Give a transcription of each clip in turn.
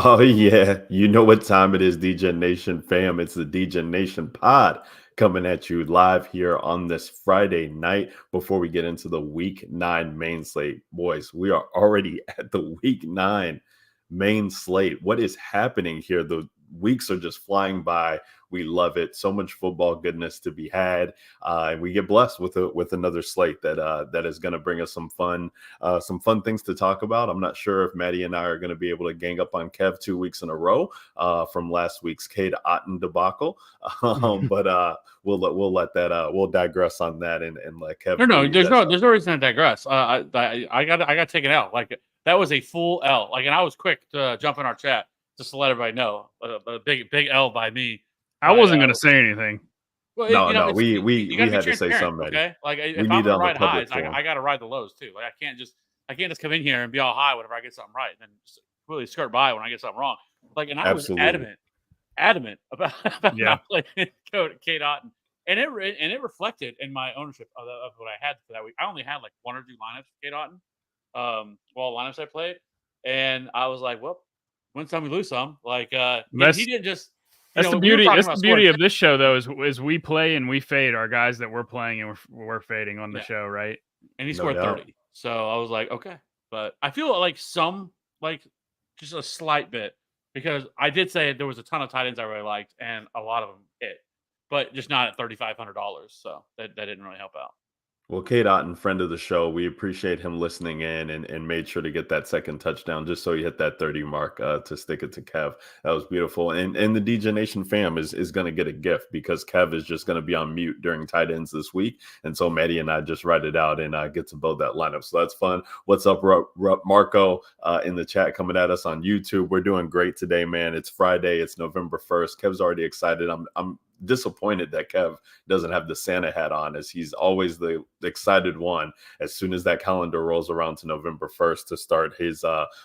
Oh yeah, you know what time it is, DJ Nation fam. It's the DJ Nation pod coming at you live here on this Friday night. Before we get into the week 9 main slate, boys, we are already at the week 9 main slate. What is happening here? The weeks are just flying by. We love it. So much football goodness to be had, and we get blessed with another slate that is going to bring us some fun things to talk about. I'm not sure if Maddie and I are going to be able to gang up on Kev 2 weeks in a row from last week's Cade Otten debacle, but we'll let that we'll digress on that and let Kev. No, there's no reason to digress. I got taken out. Like that was a full L. Like, and I was quick to jump in our chat just to let everybody know a big L by me. I wasn't going to say anything. Well, no, we gotta had be to say something. Okay, like if I'm gonna ride highs, I got to ride the lows too. Like I can't just come in here and be all high whenever I get something right, and then just completely skirt by when I get something wrong. Like, and I was adamant about not playing Cade Otten, and it reflected in my ownership of what I had for that week. I only had like 1 or 2 lineups for Cade Otten, lineups I played, and I was like, well, win some, we lose some. Like, he didn't just. That's the beauty. That's the beauty of this show, though, is we play and we fade our guys that we're playing and we're fading on the show, right? And he scored 30, so I was like, okay. But I feel like just a slight bit, because I did say there was a ton of tight ends I really liked, and a lot of them hit, but just not at $3,500. So that didn't really help out. Well, Cade Otten, friend of the show, we appreciate him listening in and made sure to get that second touchdown just so he hit that 30 mark to stick it to Kev. That was beautiful. And the DJ Nation fam is going to get a gift because Kev is just going to be on mute during tight ends this week. And so Maddie and I just write it out and get to build that lineup. So that's fun. What's up, Marco, in the chat coming at us on YouTube? We're doing great today, man. It's Friday. It's November 1st. Kev's already excited. I'm disappointed that Kev doesn't have the Santa hat on, as he's always the excited one as soon as that calendar rolls around to November 1st to start his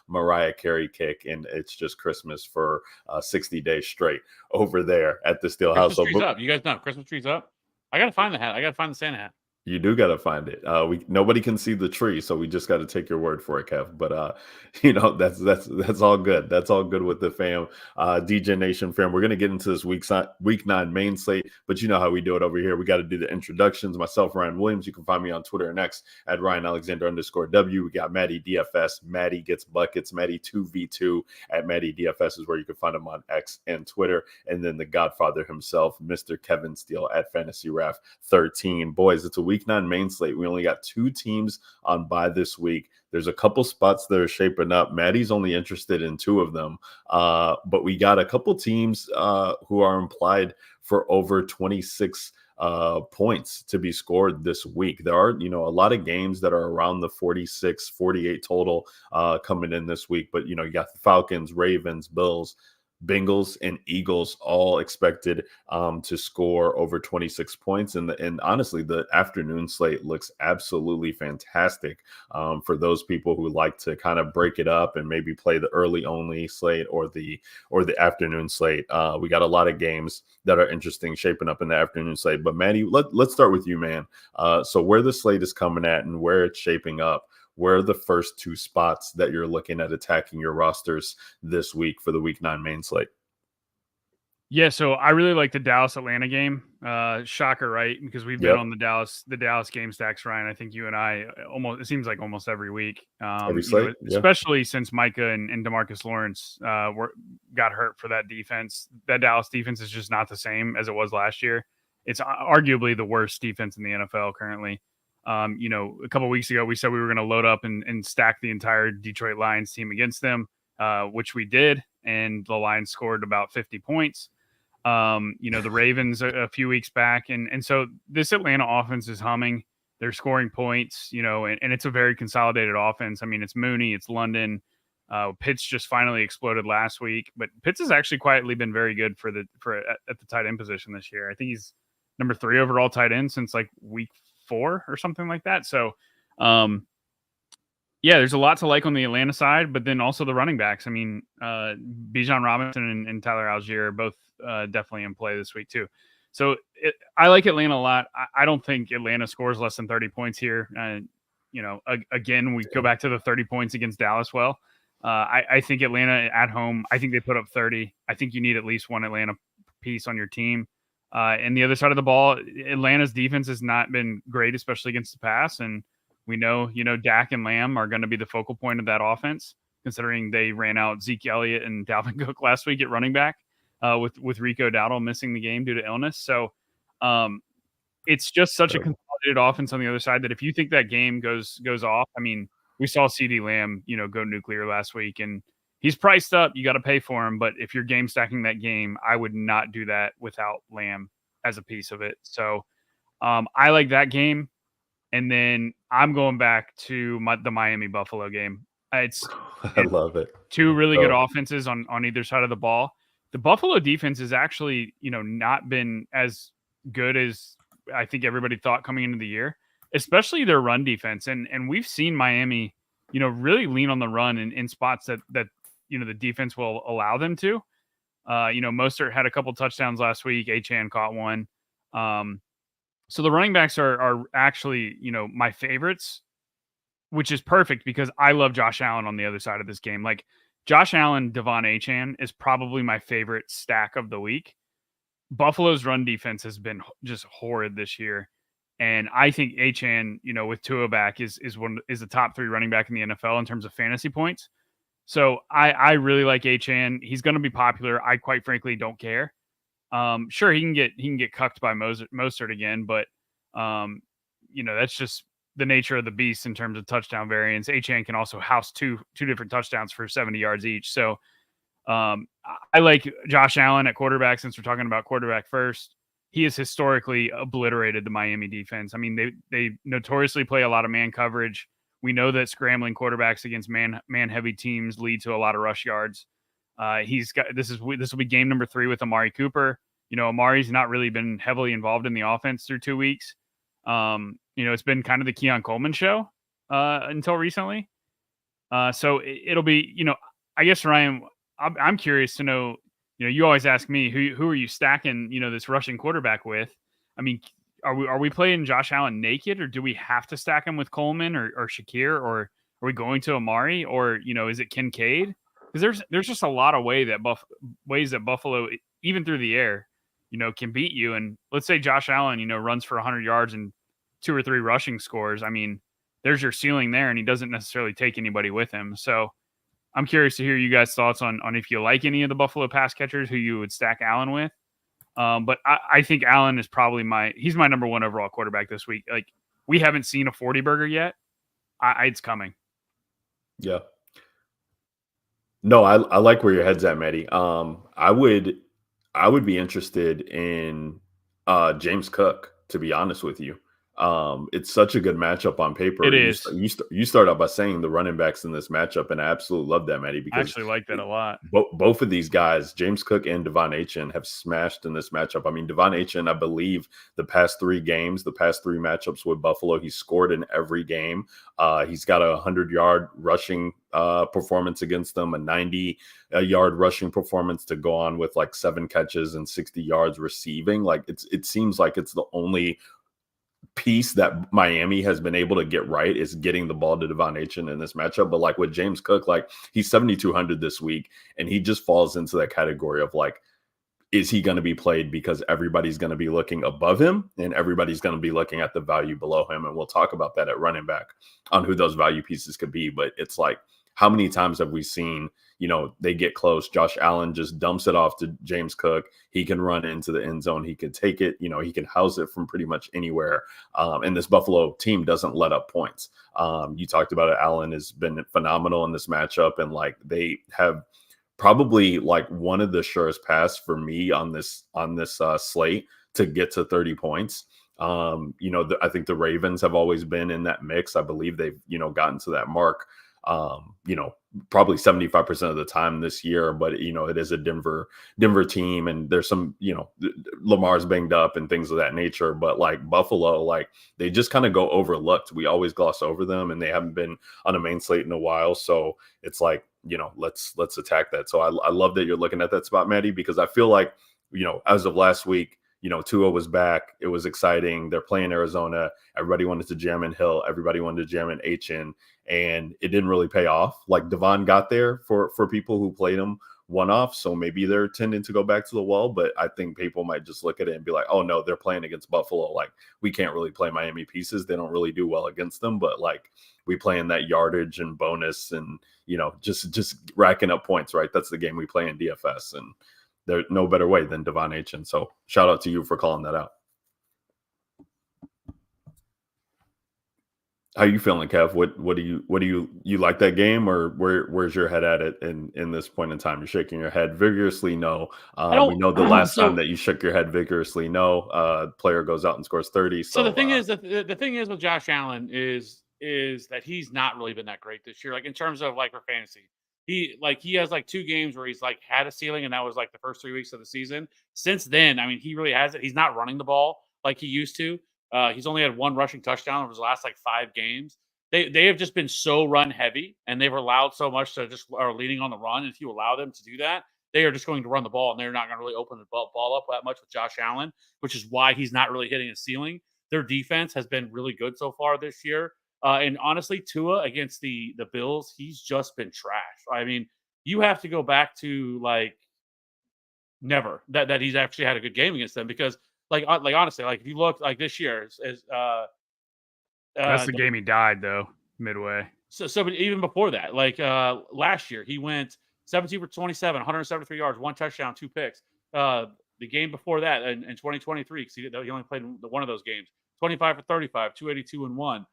Mariah Carey kick, and it's just Christmas for 60 days straight over there at the Steel House. Christmas tree's up. You guys know Christmas tree's up. I gotta find the hat. I gotta find the Santa hat. You do got to find it. Nobody can see the tree, so we just got to take your word for it, Kev. But that's all good. That's all good with the fam, DJ Nation fam. We're gonna get into this week 9 main slate, but you know how we do it over here. We got to do the introductions. Myself, Ryan Williams. You can find me on Twitter and X at @RyanAlexander_W. We got Maddie DFS. Maddie gets buckets. Maddie 2v2 at Maddie DFS is where you can find him on X and Twitter. And then the Godfather himself, Mr. Kevin Steele at Fantasy Raf 13. Boys, it's a week 9 main slate. We only got 2 teams on bye this week. There's a couple spots that are shaping up. Maddie's only interested in 2 of them, but we got a couple teams who are implied for over 26 points to be scored this week. There are, a lot of games that are around the 46, 48 total coming in this week, but you got the Falcons, Ravens, Bills, Bengals, and Eagles all expected to score over 26 points. And honestly, the afternoon slate looks absolutely fantastic for those people who like to kind of break it up and maybe play the early only slate or the afternoon slate. We got a lot of games that are interesting shaping up in the afternoon slate. But Manny, let's start with you, man. So where the slate is coming at and where it's shaping up, where are the first 2 spots that you're looking at attacking your rosters this week for the week 9 main slate? Yeah, so I really like the Dallas-Atlanta game. Shocker, right? Because we've been on the Dallas game stacks, Ryan. I think you and I it seems like almost every week. Every slate, especially since Micah and DeMarcus Lawrence got hurt for that defense. That Dallas defense is just not the same as it was last year. It's arguably the worst defense in the NFL currently. A couple of weeks ago, we said we were going to load up and stack the entire Detroit Lions team against them, which we did. And the Lions scored about 50 points. The Ravens a few weeks back. And so this Atlanta offense is humming. They're scoring points, and it's a very consolidated offense. I mean, it's Mooney, it's London. Pitts just finally exploded last week. But Pitts has actually quietly been very good at the tight end position this year. I think he's number 3 overall tight end since like week 4 or something like that. So, there's a lot to like on the Atlanta side, but then also the running backs. I mean, Bijan Robinson and Tyler Algier are both definitely in play this week too. So I like Atlanta a lot. I don't think Atlanta scores less than 30 points here. Again, we go back to the 30 points against Dallas. Well, I think Atlanta at home, I think they put up 30. I think you need at least one Atlanta piece on your team. And the other side of the ball, Atlanta's defense has not been great, especially against the pass. And we know, Dak and Lamb are going to be the focal point of that offense, considering they ran out Zeke Elliott and Dalvin Cook last week at running back, with Rico Dowdle missing the game due to illness. So it's just such a consolidated offense on the other side that if you think that game goes off, I mean, we saw CeeDee Lamb, go nuclear last week, and he's priced up. You got to pay for him. But if you're game stacking that game, I would not do that without Lamb as a piece of it. So I like that game. And then I'm going back to the Miami Buffalo game. I love it. Two really good offenses on either side of the ball. The Buffalo defense has actually, not been as good as I think everybody thought coming into the year, especially their run defense. And we've seen Miami, really lean on the run in spots that the defense will allow them to. Mostert had a couple touchdowns last week. Achane caught one. So the running backs are actually, my favorites, which is perfect because I love Josh Allen on the other side of this game. Like Josh Allen, Devon Achane is probably my favorite stack of the week. Buffalo's run defense has been just horrid this year. And I think Achane, with Tua back is the top 3 running back in the NFL in terms of fantasy points. So I really like Achane. He's going to be popular. I quite frankly don't care. Sure, he can get cucked by Mostert again, but that's just the nature of the beast in terms of touchdown variance. Achane can also house two different touchdowns for 70 yards each. So I like Josh Allen at quarterback, since we're talking about quarterback first. He has historically obliterated the Miami defense. I mean, they notoriously play a lot of man coverage. We know that scrambling quarterbacks against man heavy teams lead to a lot of rush yards. This will be game number 3 with Amari Cooper. Amari's not really been heavily involved in the offense through 2 weeks. It's been kind of the Keon Coleman show until recently. So it'll be, I guess, Ryan, I'm curious to know, you always ask me who are you stacking, this rushing quarterback with? I mean, are we playing Josh Allen naked, or do we have to stack him with Coleman or Shakir, or are we going to Amari, or is it Kincaid? Because there's just a lot of ways that Buffalo, even through the air, can beat you. And let's say Josh Allen, runs for 100 yards and 2 or 3 rushing scores. I mean, there's your ceiling there, and he doesn't necessarily take anybody with him. So I'm curious to hear you guys' thoughts on if you like any of the Buffalo pass catchers who you would stack Allen with. But I think Allen is probably he's my number 1 overall quarterback this week. Like, we haven't seen a 40 burger yet. It's coming. Yeah. No, I like where your head's at, Maddie. I would be interested in James Cook, to be honest with you. It's such a good matchup on paper. It is. You start out by saying the running backs in this matchup, and I absolutely love that, Maddie. Because I actually like that a lot. Both of these guys, James Cook and Devon Achane, have smashed in this matchup. I mean, Devon Achane, I believe the past 3 matchups with Buffalo, he scored in every game. He's got a 100-yard rushing performance against them, a 90-yard rushing performance to go on with like 7 catches and 60 yards receiving. Like it seems like it's the only piece that Miami has been able to get right is getting the ball to Devon Achane in this matchup. But like with James Cook, like he's 7,200 this week, and he just falls into that category of like, is he going to be played because everybody's going to be looking above him and everybody's going to be looking at the value below him? And we'll talk about that at running back on who those value pieces could be. But it's like, how many times have we seen, they get close, Josh Allen just dumps it off to James Cook. He can run into the end zone. He can take it, he can house it from pretty much anywhere. And this Buffalo team doesn't let up points. You talked about it. Allen has been phenomenal in this matchup. And like, they have probably like one of the surest paths for me on this slate to get to 30 points. I think the Ravens have always been in that mix. I believe they've, gotten to that mark, probably 75% of the time this year, but it is a Denver team, and there's some, Lamar's banged up and things of that nature, but like Buffalo, like they just kind of go overlooked. We always gloss over them, and they haven't been on a main slate in a while. So it's like, let's attack that. So I love that you're looking at that spot, Maddie, because I feel like, as of last week, Tua was back. It was exciting. They're playing Arizona. Everybody wanted to jam in Hill. Everybody wanted to jam in HN, and it didn't really pay off. Like Devon got there for people who played him one-off, so maybe they're tending to go back to the well, but I think people might just look at it and be like, oh no, they're playing against Buffalo. Like, we can't really play Miami pieces. They don't really do well against them, but like, we play in that yardage and bonus and, just racking up points, right? That's the game we play in DFS, and there's no better way than Devon Achin. So shout out to you for calling that out. How you feeling, Kev? What do you like that game, or where's your head at it in this point in time? You're shaking your head vigorously. No, we know the last time that you shook your head vigorously. No, player goes out and scores 30. So the thing is that the thing is with Josh Allen is that he's not really been that great this year. Like in terms of like for fantasy, he has like 2 games where he's like had a ceiling, and that was like the first 3 weeks of the season. Since then, I mean, he really hasn't. He's not running the ball like he used to. He's only had 1 rushing touchdown over his last like 5 games. They have just been so run heavy, and they've allowed so much to just are leaning on the run. And if you allow them to do that, they are just going to run the ball, and they're not going to really open the ball up that much with Josh Allen, which is why he's not really hitting a ceiling. Their defense has been really good so far this year. And honestly, Tua against the Bills, he's just been trash. I mean, you have to go back to like never that he's actually had a good game against them, because like honestly, like if you look like this year, that's the game he died though midway. So but even before that, like last year, he went 17 for 27, 173 yards, 1 touchdown, 2 picks. The game before that in 2023, because he only played one of those games, 25 for 35, 282 and 1.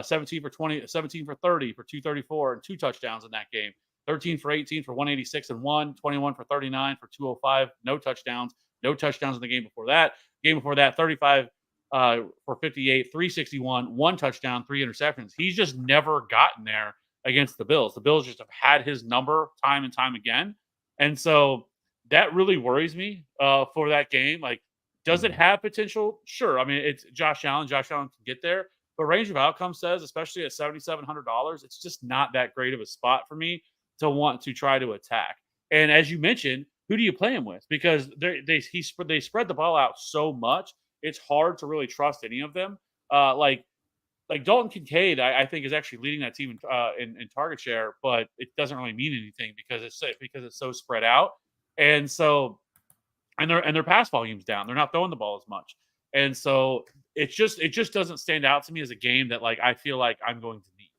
17 for 30 for 234 and 2 touchdowns in that game. 13 for 18 for 186 and 1. 21 for 39 for 205, no touchdowns. No touchdowns in the game before that. Game before that, 35 for 58, 361, 1 touchdown, 3 interceptions. He's just never gotten there against the Bills. The Bills just have had his number time and time again. And so that really worries me for that game. Like, does it have potential? Sure. I mean, it's Josh Allen. Josh Allen can get there. But range of outcome says, especially at $7,700, it's just not that great of a spot for me to want to try to attack. And as you mentioned, who do you play him with? Because they spread the ball out so much, it's hard to really trust any of them. Like Dalton Kincaid, I think is actually leading that team in target share, but it doesn't really mean anything because it's so spread out, and so and their pass volume's down. They're not throwing the ball as much, and so it just doesn't stand out to me as a game that like I feel like I'm going to need.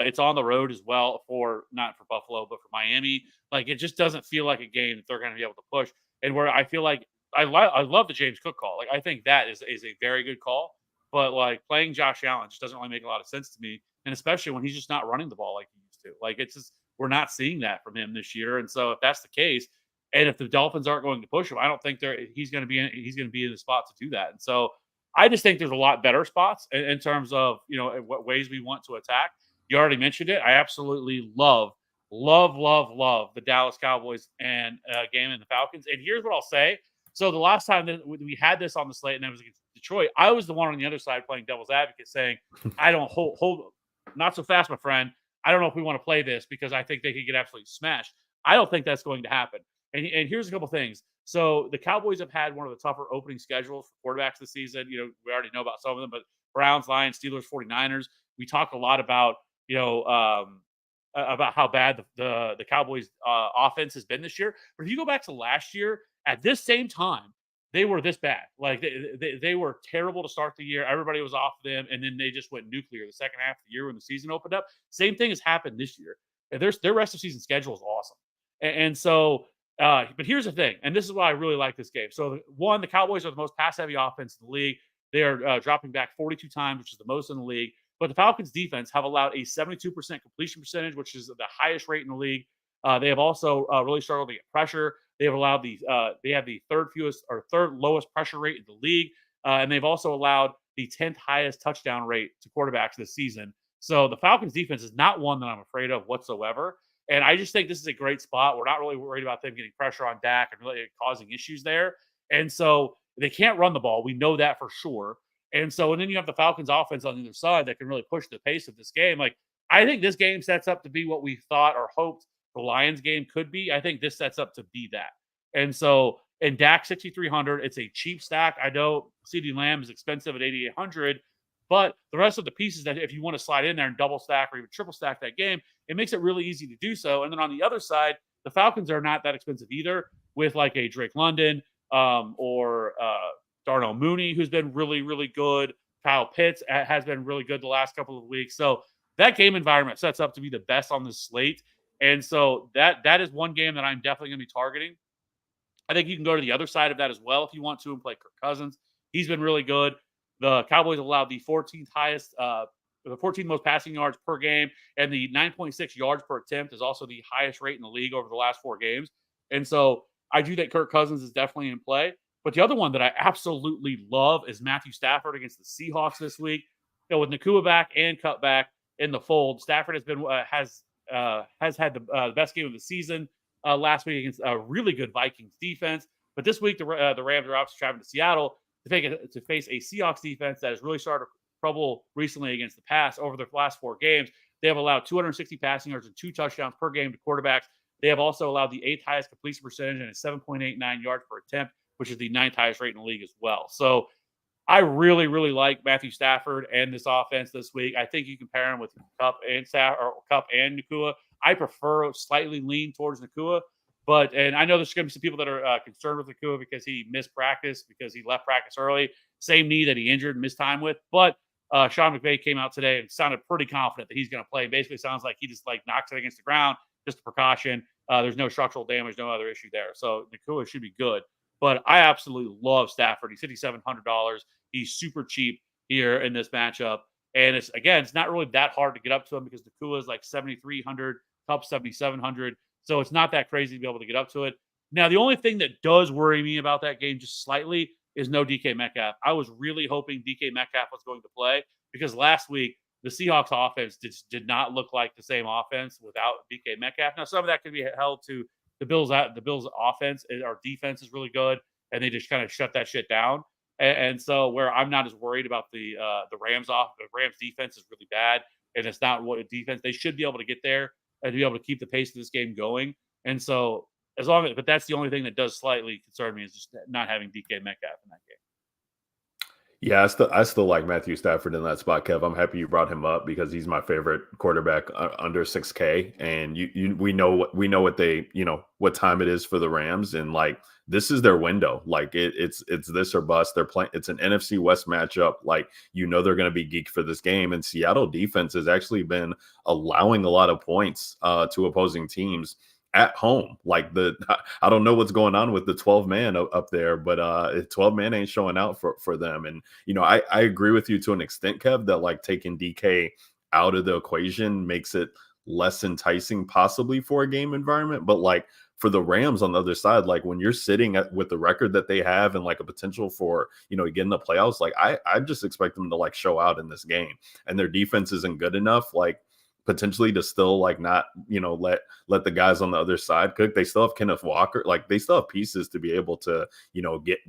It's on the road as well not for Buffalo, but for Miami. Like, it just doesn't feel like a game that they're going to be able to push. And where I feel like I love the James Cook call. Like, I think that is a very good call. But like playing Josh Allen just doesn't really make a lot of sense to me. And especially when he's just not running the ball like he used to. Like, it's just, we're not seeing that from him this year. And so if that's the case, and if the Dolphins aren't going to push him, I don't think he's going to be in the spot to do that. And so I just think there's a lot better spots in terms of, what ways we want to attack. You already mentioned it. I absolutely love the Dallas Cowboys and game and the Falcons. And here's what I'll say. So the last time that we had this on the slate, and that was against Detroit, I was the one on the other side playing devil's advocate, saying, I don't hold not so fast, my friend. I don't know if we want to play this because I think they could get absolutely smashed. I don't think that's going to happen. And here's a couple things. So the Cowboys have had one of the tougher opening schedules for quarterbacks this season. We already know about some of them, but Browns, Lions, Steelers, 49ers. We talk a lot about about how bad the Cowboys offense has been this year. But if you go back to last year, at this same time, they were this bad. Like they were terrible to start the year. Everybody was off them, and then they just went nuclear the second half of the year when the season opened up. Same thing has happened this year. Their rest of season schedule is awesome. And so, but here's the thing, and this is why I really like this game. So, the Cowboys are the most pass-heavy offense in the league. They are dropping back 42 times, which is the most in the league. But the Falcons defense have allowed a 72% completion percentage, which is the highest rate in the league. They have also really struggled to get pressure. They have allowed they have the third lowest pressure rate in the league. And they've also allowed the 10th highest touchdown rate to quarterbacks this season. So the Falcons defense is not one that I'm afraid of whatsoever. And I just think this is a great spot. We're not really worried about them getting pressure on Dak and really causing issues there. And so they can't run the ball. We know that for sure. And then you have the Falcons offense on the other side that can really push the pace of this game. Like, I think this game sets up to be what we thought or hoped the Lions game could be. I think this sets up to be that. And so and Dak 6,300. It's a cheap stack. I know CeeDee Lamb is expensive at 8,800, but the rest of the pieces that if you want to slide in there and double stack or even triple stack that game, it makes it really easy to do so. And then on the other side, the Falcons are not that expensive either, with like a Drake London or Darnell Mooney, who's been really, really good. Kyle Pitts has been really good the last couple of weeks. So that game environment sets up to be the best on this slate. And so that is one game that I'm definitely going to be targeting. I think you can go to the other side of that as well if you want to and play Kirk Cousins. He's been really good. The Cowboys allowed the 14th highest, the 14th most passing yards per game, and the 9.6 yards per attempt is also the highest rate in the league over the last 4 games. And so I do think Kirk Cousins is definitely in play. But the other one that I absolutely love is Matthew Stafford against the Seahawks this week. With Nakua back and Cut back in the fold, Stafford has been has had the best game of the season last week against a really good Vikings defense. But this week, the Rams are obviously traveling to Seattle to face a Seahawks defense that has really started trouble recently against the pass. Over the last 4 games, they have allowed 260 passing yards and 2 touchdowns per game to quarterbacks. They have also allowed the 8th highest completion percentage and a 7.89 yards per attempt, which is the 9th highest rate in the league as well. So I really, really like Matthew Stafford and this offense this week. I think you can pair him with Kupp and Nakua. I prefer slightly lean towards Nakua, and I know there's going to be some people that are concerned with Nakua because he missed practice, because he left practice early. Same knee that he injured and missed time with. But Sean McVay came out today and sounded pretty confident that he's going to play. Basically sounds like he just knocks it against the ground, just a precaution. There's no structural damage, no other issue there. So Nakua should be good. But I absolutely love Stafford. He's $5,700. He's super cheap here in this matchup. And it's not really that hard to get up to him because Nakua is like 7,300, Kupp 7,700. So it's not that crazy to be able to get up to it. Now, the only thing that does worry me about that game just slightly is no DK Metcalf. I was really hoping DK Metcalf was going to play because last week the Seahawks offense did not look like the same offense without DK Metcalf. Now, some of that could be held to the Bills' offense. Our defense is really good, and they just kind of shut that shit down. And so where I'm not as worried about the Rams defense is really bad, and it's not what a defense. They should be able to get there and be able to keep the pace of this game going. And so but that's the only thing that does slightly concern me is just not having DK Metcalf in that game. Yeah, I still like Matthew Stafford in that spot, Kev. I'm happy you brought him up because he's my favorite quarterback under 6K, and we know what they what time it is for the Rams, and this is their window. It's this or bust. They're playing. It's an NFC West matchup. They're going to be geeked for this game, and Seattle defense has actually been allowing a lot of points to opposing teams at home. I don't know what's going on with the 12 man up there, but 12 man ain't showing out for them. And I agree with you to an extent, Kev, that taking DK out of the equation makes it less enticing possibly for a game environment. But for the Rams on the other side, when you're sitting with the record that they have and a potential for getting the playoffs, I just expect them to show out in this game, and their defense isn't good enough potentially to still not let the guys on the other side cook. They still have Kenneth Walker, they still have pieces to be able to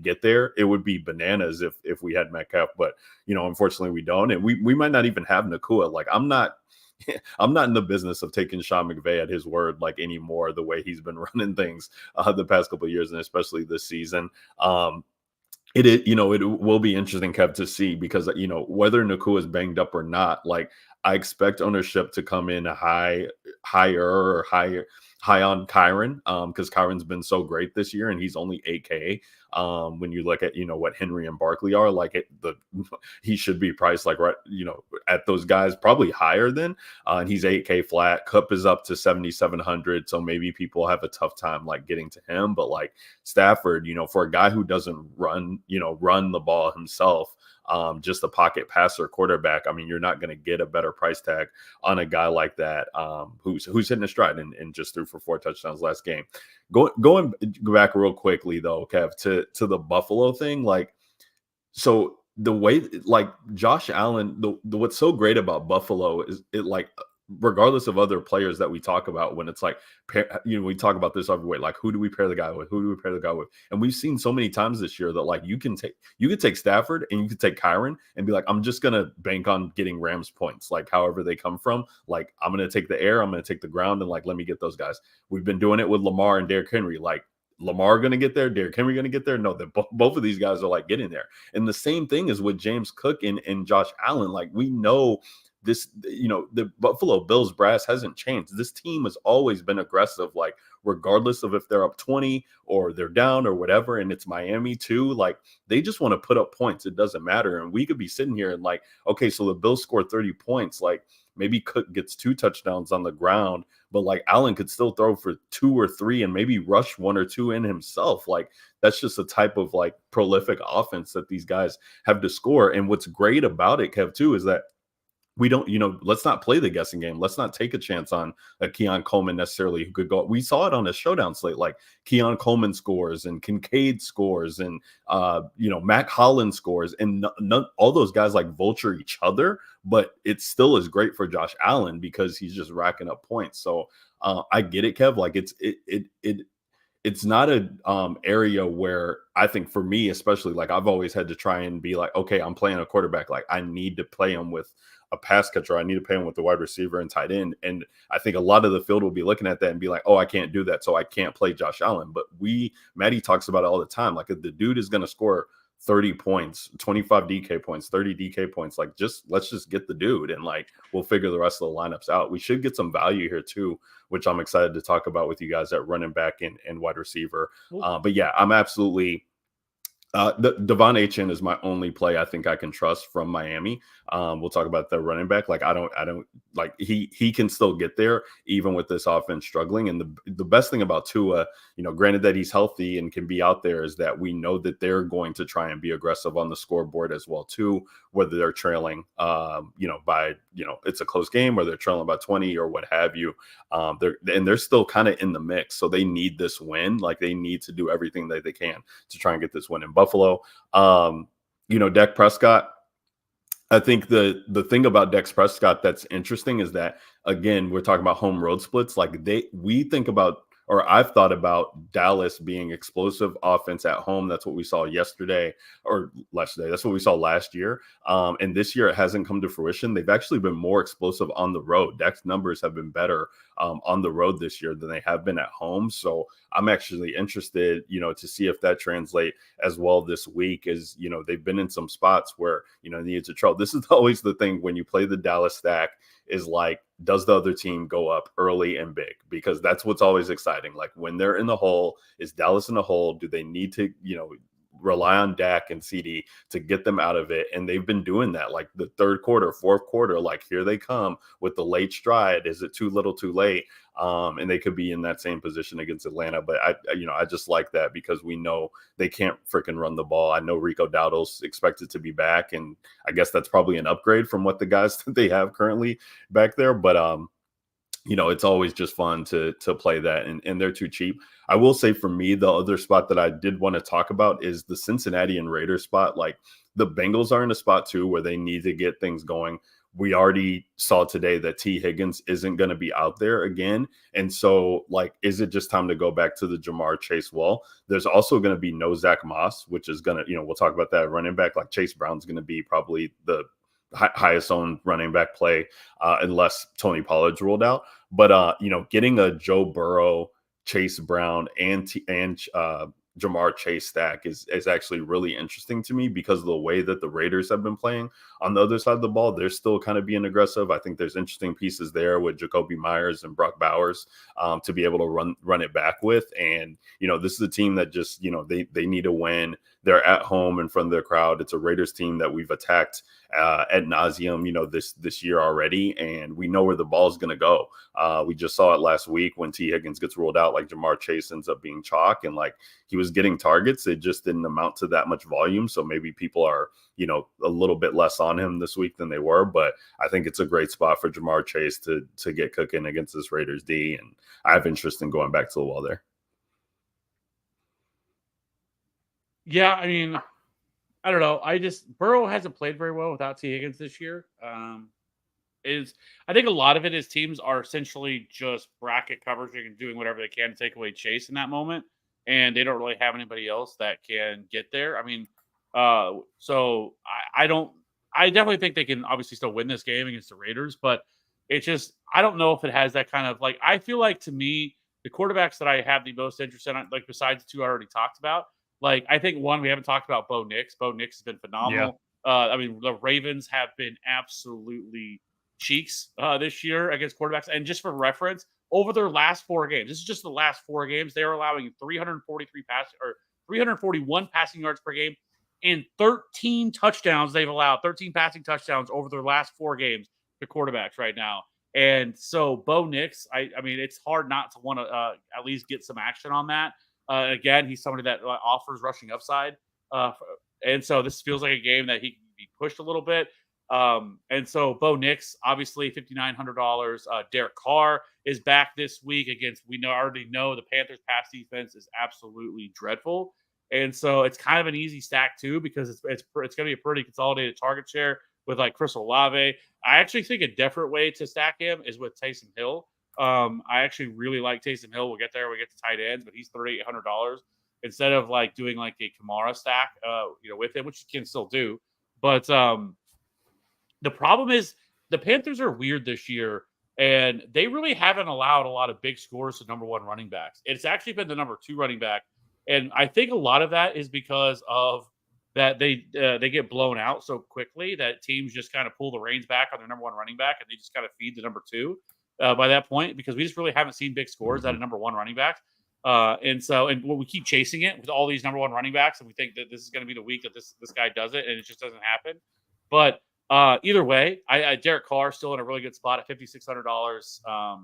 get there. It would be bananas if we had Metcalf, but unfortunately we don't, and we might not even have Nakua. I'm not in the business of taking Sean McVay at his word anymore, the way he's been running things the past couple of years, and especially this season. It will be interesting, Kev, to see, because whether Nakua is banged up or not, I expect ownership to come in high on Kyron, because Kyron's been so great this year, and he's only 8K. When you look at what Henry and Barkley are, he should be priced right at those guys, probably higher than, and he's 8K flat. Kupp is up to 7,700, so maybe people have a tough time getting to him. But Stafford, for a guy who doesn't run the ball himself, just a pocket passer quarterback, you're not going to get a better price tag on a guy like that, who's hitting a stride and just threw for 4 touchdowns last game. Going back real quickly though, Kev, to the Buffalo thing, so the way Josh Allen, what's so great about Buffalo is it regardless of other players that we talk about, when it's we talk about this every way, who do we pair the guy with? Who do we pair the guy with? And we've seen so many times this year that you could take Stafford and you could take Kyron and be I'm just going to bank on getting Rams points, however they come from. I'm going to take the air, I'm going to take the ground, and let me get those guys. We've been doing it with Lamar and Derrick Henry. Lamar going to get there? Derrick Henry going to get there? No, both of these guys are like getting there. And the same thing is with James Cook and Josh Allen. Like we know this, the Buffalo Bills brass hasn't changed. This team has always been aggressive, like regardless of if they're up 20 or they're down or whatever. And it's Miami too. Like they just want to put up points. It doesn't matter. And we could be sitting here and like, okay, so the Bills scored 30 points. Like maybe Cook gets 2 touchdowns on the ground, but like Allen could still throw for 2 or 3 and maybe rush 1 or 2 in himself. Like that's just a type of like prolific offense that these guys have to score. And what's great about it, Kev, too, is that we don't, let's not play the guessing game. Let's not take a chance on a Keon Coleman necessarily who could go. We saw it on a showdown slate, like Keon Coleman scores and Kincaid scores and, Mac Holland scores and all those guys like vulture each other, but it still is great for Josh Allen because he's just racking up points. So I get it, Kev. Like it's not a area where I think for me, especially like I've always had to try and be like, okay, I'm playing a quarterback. Like I need to play him with a pass catcher. I need to play him with the wide receiver and tight end. And I think a lot of the field will be looking at that and be like, oh, I can't do that. So I can't play Josh Allen. But Maddie talks about it all the time. Like if the dude is going to score 30 points, 25 DK points, 30 DK points, like let's just get the dude and like we'll figure the rest of the lineups out. We should get some value here too, which I'm excited to talk about with you guys at running back and wide receiver. But yeah, I'm absolutely the Devon Achane is my only play I think I can trust from Miami. We'll talk about the running back. Like I don't like he can still get there even with this offense struggling. And the best thing about Tua, granted that he's healthy and can be out there, is that we know that they're going to try and be aggressive on the scoreboard as well too, whether they're trailing by it's a close game or they're trailing by 20 or what have you. They're still kind of in the mix, so they need this win. Like they need to do everything that they can to try and get this win in Buffalo. Dak Prescott, I think the thing about Dak Prescott that's interesting is that, again, we're talking about home road splits. Like we think about, or I've thought about Dallas being explosive offense at home. That's what we saw yesterday or last day. That's what we saw last year. And this year it hasn't come to fruition. They've actually been more explosive on the road. Dak's numbers have been better on the road this year than they have been at home. So I'm actually interested, to see if that translate as well this week. As they've been in some spots where they need to trouble. This is always the thing when you play the Dallas stack, is like, does the other team go up early and big? Because that's what's always exciting. Like when they're in the hole, is Dallas in the hole? Do they need to, rely on Dak and CD to get them out of it? And they've been doing that. Like the third quarter, fourth quarter, like here they come with the late stride. Is it too little, too late? And they could be in that same position against Atlanta. But I just like that because we know they can't freaking run the ball. I know Rico Dowdle's expected to be back, and I guess that's probably an upgrade from what the guys that they have currently back there. But it's always just fun to play that, and they're too cheap. I will say for me, the other spot that I did want to talk about is the Cincinnati and Raiders spot. Like the Bengals are in a spot too where they need to get things going. We already saw today that T. Higgins isn't going to be out there again. And so, like, is it just time to go back to the Jamar Chase wall? There's also going to be no Zach Moss, which is going to, we'll talk about that running back. Like Chase Brown's going to be probably the highest owned running back play unless Tony Pollard's ruled out. But, getting a Joe Burrow, Chase Brown, and Jamar Chase stack is actually really interesting to me because of the way that the Raiders have been playing on the other side of the ball. They're still kind of being aggressive. I think there's interesting pieces there with Jacoby Myers and Brock Bowers to be able to run it back with. And, this is a team that just, they need to win. They're at home in front of their crowd. It's a Raiders team that we've attacked ad nauseum, this year already, and we know where the ball is going to go. We just saw it last week when T. Higgins gets ruled out. Like Jamar Chase ends up being chalk, and like he was getting targets. It just didn't amount to that much volume. So maybe people are, a little bit less on him this week than they were. But I think it's a great spot for Jamar Chase to get cooking against this Raiders D, and I have interest in going back to the wall there. Yeah, I mean, I don't know. Burrow hasn't played very well without T. Higgins this year. I think a lot of it is teams are essentially just bracket coveraging and doing whatever they can to take away Chase in that moment, and they don't really have anybody else that can get there. I mean, so I definitely think they can obviously still win this game against the Raiders, but it's just I don't know if it has that kind of like. I feel like to me the quarterbacks that I have the most interest in, like besides the two I already talked about, like I think one we haven't talked about, Bo Nix. Bo Nix has been phenomenal. I mean, the Ravens have been absolutely cheeks this year against quarterbacks. And just for reference, over their last 4 games, this is just the last 4 games, they are allowing 341 passing yards per game and 13 touchdowns. They've allowed 13 passing touchdowns over their last 4 games to quarterbacks right now. And so Bo Nix, I mean, it's hard not to want to at least get some action on that. Again, he's somebody that offers rushing upside. And so this feels like a game that he can be pushed a little bit. And so Bo Nix, obviously $5,900. Derek Carr is back this week against, already know the Panthers pass defense is absolutely dreadful. And so it's kind of an easy stack too, because it's going to be a pretty consolidated target share with like Chris Olave. I actually think a different way to stack him is with Taysom Hill. I actually really like Taysom Hill. We'll get there. We get to tight ends, but he's $3,800 instead of like doing like a Kamara stack, with him, which you can still do. But the problem is the Panthers are weird this year, and they really haven't allowed a lot of big scores to number 1 running backs. It's actually been the number 2 running back, and I think a lot of that is because of that they get blown out so quickly that teams just kind of pull the reins back on their number 1 running back, and they just kind of feed the number 2 by that point, because we just really haven't seen big scores out of number 1 running backs. And we keep chasing it with all these number 1 running backs, and we think that this is going to be the week that this guy does it, and it just doesn't happen. But either way, Derek Carr still in a really good spot at $5,600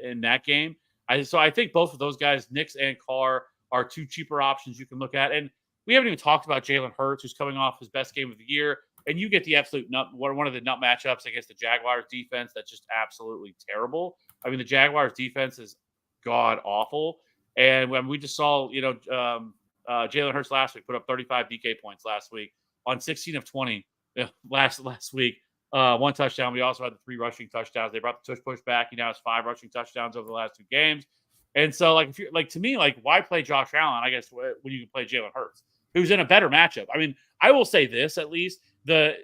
in that game. So I think both of those guys, Nix and Carr, are 2 cheaper options you can look at. And we haven't even talked about Jalen Hurts, who's coming off his best game of the year. And you get the absolute one of the nut matchups against the Jaguars defense that's just absolutely terrible. I mean, the Jaguars defense is god awful. And when we just saw, Jalen Hurts last week put up 35 DK points last week on 16 of 20 last week. 1 touchdown. We also had the 3 rushing touchdowns. They brought the tush push back. He now has 5 rushing touchdowns over the last 2 games. And so, like, if you're like, to me, like, why play Josh Allen? I guess when you can play Jalen Hurts, who's in a better matchup. I mean, I will say this at least: the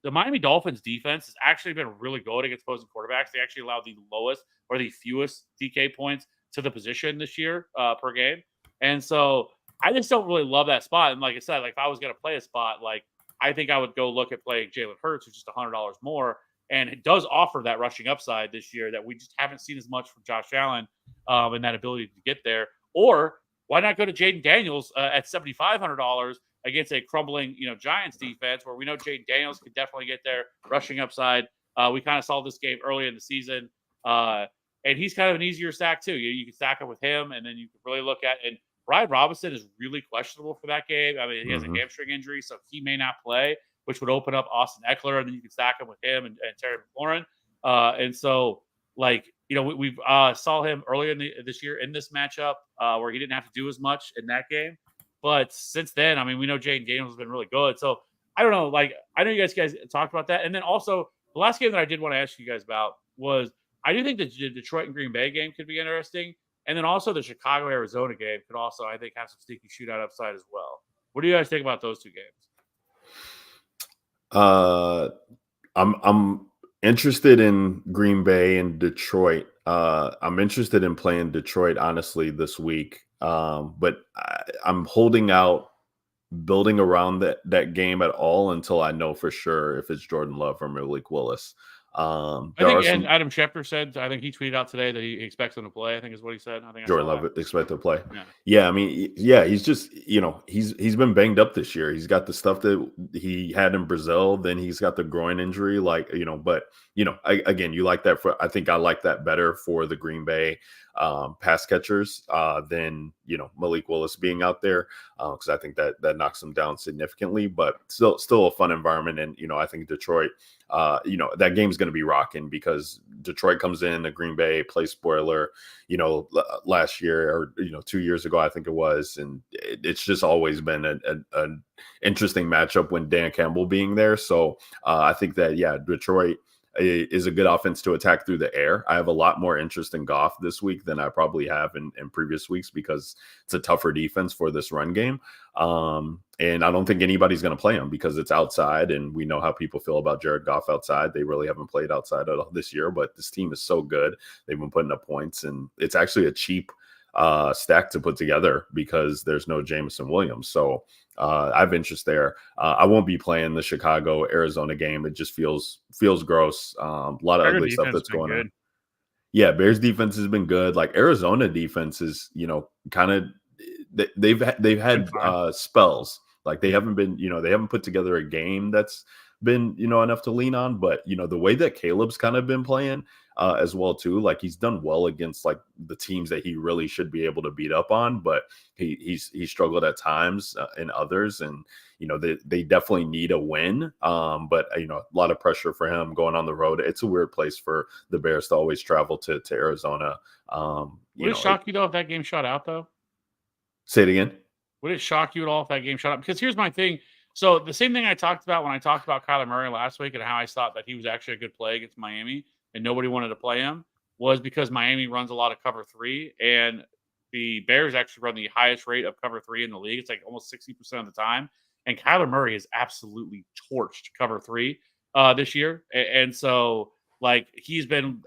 Miami Dolphins defense has actually been really good against opposing quarterbacks. They actually allowed the lowest or the fewest DK points to the position this year per game. And so I just don't really love that spot. And like I said, like if I was going to play a spot, like I think I would go look at playing Jalen Hurts, who's just $100 more. And it does offer that rushing upside this year that we just haven't seen as much from Josh Allen and that ability to get there. Or why not go to Jaden Daniels at $7,500 against a crumbling, Giants defense where we know Jaden Daniels could definitely get there rushing upside. We kind of saw this game early in the season. And he's kind of an easier stack too. You can stack up with him, and then you can really look at, and Brian Robinson is really questionable for that game. I mean, he has a hamstring injury, so he may not play, which would open up Austin Eckler, and then you can stack him with him and Terry McLaurin. And so, like, we've saw him earlier in this year in this matchup where he didn't have to do as much in that game. But since then, I mean, we know Jaden Daniels has been really good. So I don't know. Like, I know you guys talked about that. And then also, the last game that I did want to ask you guys about was I do think the Detroit and Green Bay game could be interesting. And then also the Chicago-Arizona game could also, I think, have some sneaky shootout upside as well. What do you guys think about those 2 games? I'm interested in Green Bay and Detroit. I'm interested in playing Detroit, honestly, this week. But I'm holding out, building around that game at all until I know for sure if it's Jordan Love or Malik Willis. I think Adam Schefter said, I think he tweeted out today that he expects him to play, I think is what he said. I think Jordan Love expect to play. Yeah. I mean, he's just, he's been banged up this year. He's got the stuff that he had in Brazil. Then he's got the groin injury, again, you like that I think I like that better for the Green Bay pass catchers than, Malik Willis being out there. Cause I think that knocks him down significantly, but still a fun environment. And, I think Detroit, that game's going to be rocking because Detroit comes in, the Green Bay play spoiler, last year or, 2 years ago, I think it was. And it's just always been an interesting matchup when Dan Campbell being there. So I think that, Detroit, is a good offense to attack through the air. I have a lot more interest in Goff this week than I probably have in previous weeks because it's a tougher defense for this run game. And I don't think anybody's going to play him because it's outside, and we know how people feel about Jared Goff outside. They really haven't played outside at all this year, but this team is so good. They've been putting up points, and it's actually a cheap stack to put together because there's no Jameson Williams. So I have interest there. I won't be playing the Chicago Arizona game. It just feels gross. A lot of ugly stuff that's going on. Yeah, Bears defense has been good. Like Arizona defense is, kind of they've had spells. Like they haven't been, they haven't put together a game that's been, enough to lean on. But, the way that Caleb's kind of been playing as well, too, like he's done well against like the teams that he really should be able to beat up on. But he's struggled at times in others. And, they definitely need a win. But, a lot of pressure for him going on the road. It's a weird place for the Bears to always travel to Arizona. Would it shock you, though, if that game shot out, though? Say it again. Would it shock you at all if that game shut up? Because here's my thing. So the same thing I talked about when I talked about Kyler Murray last week and how I thought that he was actually a good play against Miami and nobody wanted to play him was because Miami runs a lot of cover 3 and the Bears actually run the highest rate of cover 3 in the league. It's like almost 60% of the time. And Kyler Murray has absolutely torched cover 3 this year. And so like he's been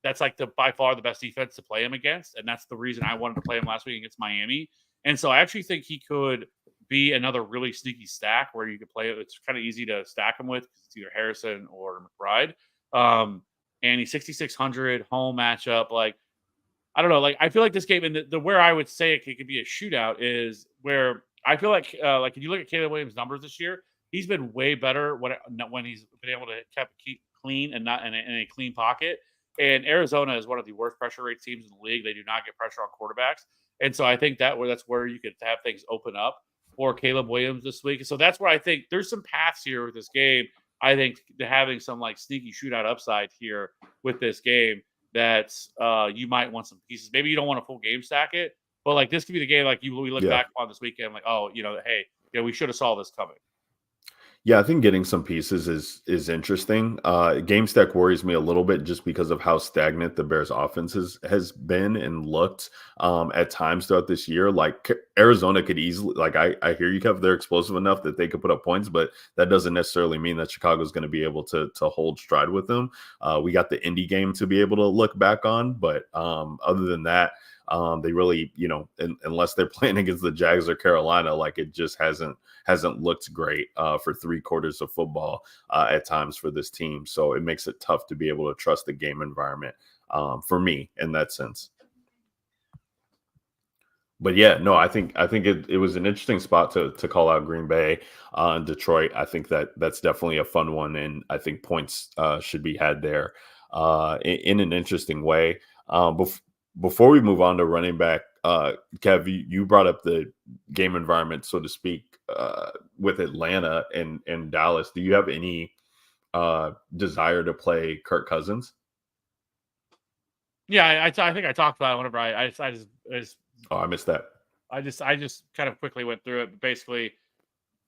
that's like by far the best defense to play him against. And that's the reason I wanted to play him last week against Miami. And so I actually think he could be another really sneaky stack where you could play it. It's kind of easy to stack him with because it's either Harrison or McBride. And he's 6,600 home matchup. Like, I don't know. Like, I feel like this game and the where I would say it could be a shootout is where I feel like if you look at Caleb Williams' numbers this year, he's been way better when he's been able to keep clean and not in a clean pocket. And Arizona is one of the worst pressure rate teams in the league. They do not get pressure on quarterbacks. And so I think that's where you could have things open up for Caleb Williams this week. So that's where I think there's some paths here with this game. I think having some like sneaky shootout upside here with this game that you might want some pieces. Maybe you don't want a full game stack it, but like this could be the game like we look back on this weekend like, oh, hey, we should have saw this coming. Yeah, I think getting some pieces is interesting. Game stack worries me a little bit just because of how stagnant the Bears offense has been and looked at times throughout this year. Like Arizona could easily, like I hear you, Kev, they're explosive enough that they could put up points, but that doesn't necessarily mean that Chicago's going to be able to hold stride with them. We got the Indy game to be able to look back on, but other than that, they really, unless they're playing against the Jags or Carolina, like it just hasn't looked great for 3 quarters of football at times for this team. So it makes it tough to be able to trust the game environment for me in that sense. But yeah, no, I think it was an interesting spot to call out Green Bay and Detroit. I think that's definitely a fun one, and I think points should be had there in an interesting way. Before we move on to running back, Kev, you brought up the game environment, so to speak, with Atlanta and Dallas. Do you have any desire to play Kirk Cousins? Yeah, I think I talked about it whenever I just oh, I missed that. I just kind of quickly went through it. But basically,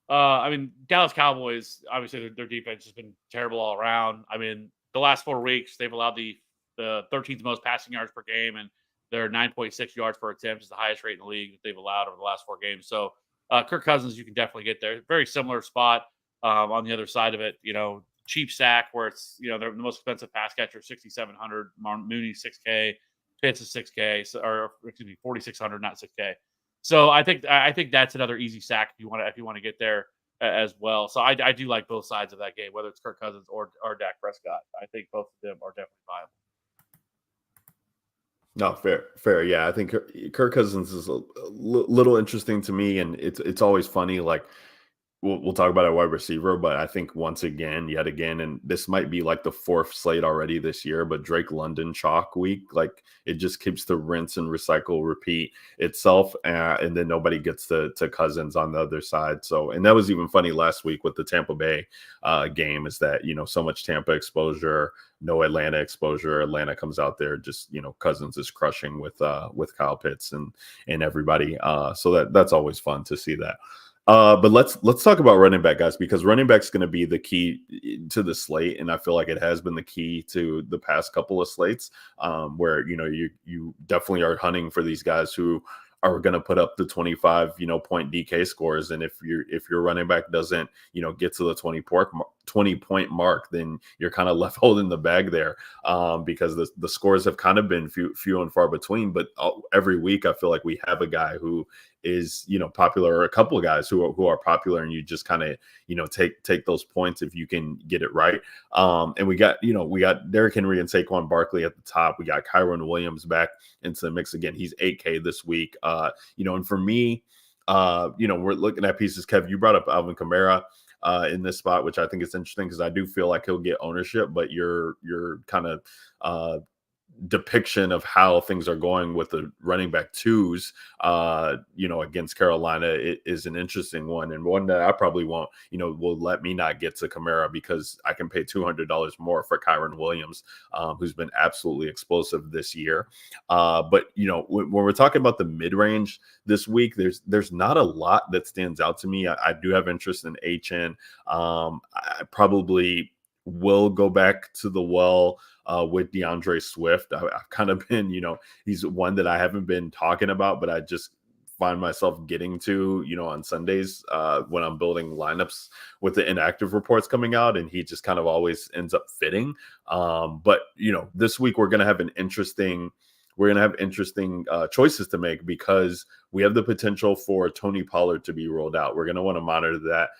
I mean, Dallas Cowboys, obviously their defense has been terrible all around. I mean, the last 4 weeks they've allowed the 13th most passing yards per game, and they're 9.6 yards per attempt is the highest rate in the league that they've allowed over the last 4 games. So Kirk Cousins, you can definitely get there. Very similar spot on the other side of it. Cheap stack where it's they're the most expensive pass catcher, 6,700. Mooney 6K, Pitts is 6K, or excuse me, 4,600, not 6K. So I think that's another easy stack if you want to get there as well. So I do like both sides of that game, whether it's Kirk Cousins or Dak Prescott. I think both of them are definitely viable. No, fair. Yeah, I think Kirk Cousins is a little interesting to me, and it's always funny. Like we'll talk about a wide receiver, but I think yet again, and this might be like the 4th slate already this year, but Drake London chalk week, like it just keeps to rinse and recycle, repeat itself, and then nobody gets to Cousins on the other side. So, and that was even funny last week with the Tampa Bay game, is that so much Tampa exposure, no Atlanta exposure. Atlanta comes out there, just Cousins is crushing with Kyle Pitts and everybody. So that's always fun to see that. But let's talk about running back, guys, because running back's going to be the key to the slate, and I feel like it has been the key to the past couple of slates, where you definitely are hunting for these guys who are going to put up the 25 point DK scores, and if your running back doesn't get to the 20 point mark, then you're kind of left holding the bag there, because the scores have kind of been few and far between. But every week I feel like we have a guy who is popular, or a couple of guys who are popular, and you just kind of take those points if you can get it right. And we got Derrick Henry and Saquon Barkley at the top. We got Kyron Williams back into the mix again. He's 8K this week. And for me, we're looking at pieces. Kev, you brought up Alvin Kamara in this spot, which I think is interesting because I do feel like he'll get ownership, but your kind of depiction of how things are going with the running back twos, against Carolina, it is an interesting one, and one that I probably won't, will let me not get to Kamara because I can pay $200 more for Kyron Williams, who's been absolutely explosive this year. But when we're talking about the mid range this week, there's not a lot that stands out to me. I do have interest in HN. I probably will go back to the well with DeAndre Swift. I've kind of been, he's one that I haven't been talking about, but I just find myself getting to, on Sundays when I'm building lineups with the inactive reports coming out, and he just kind of always ends up fitting. But this week we're going to have interesting choices to make because we have the potential for Tony Pollard to be rolled out. We're going to want to monitor that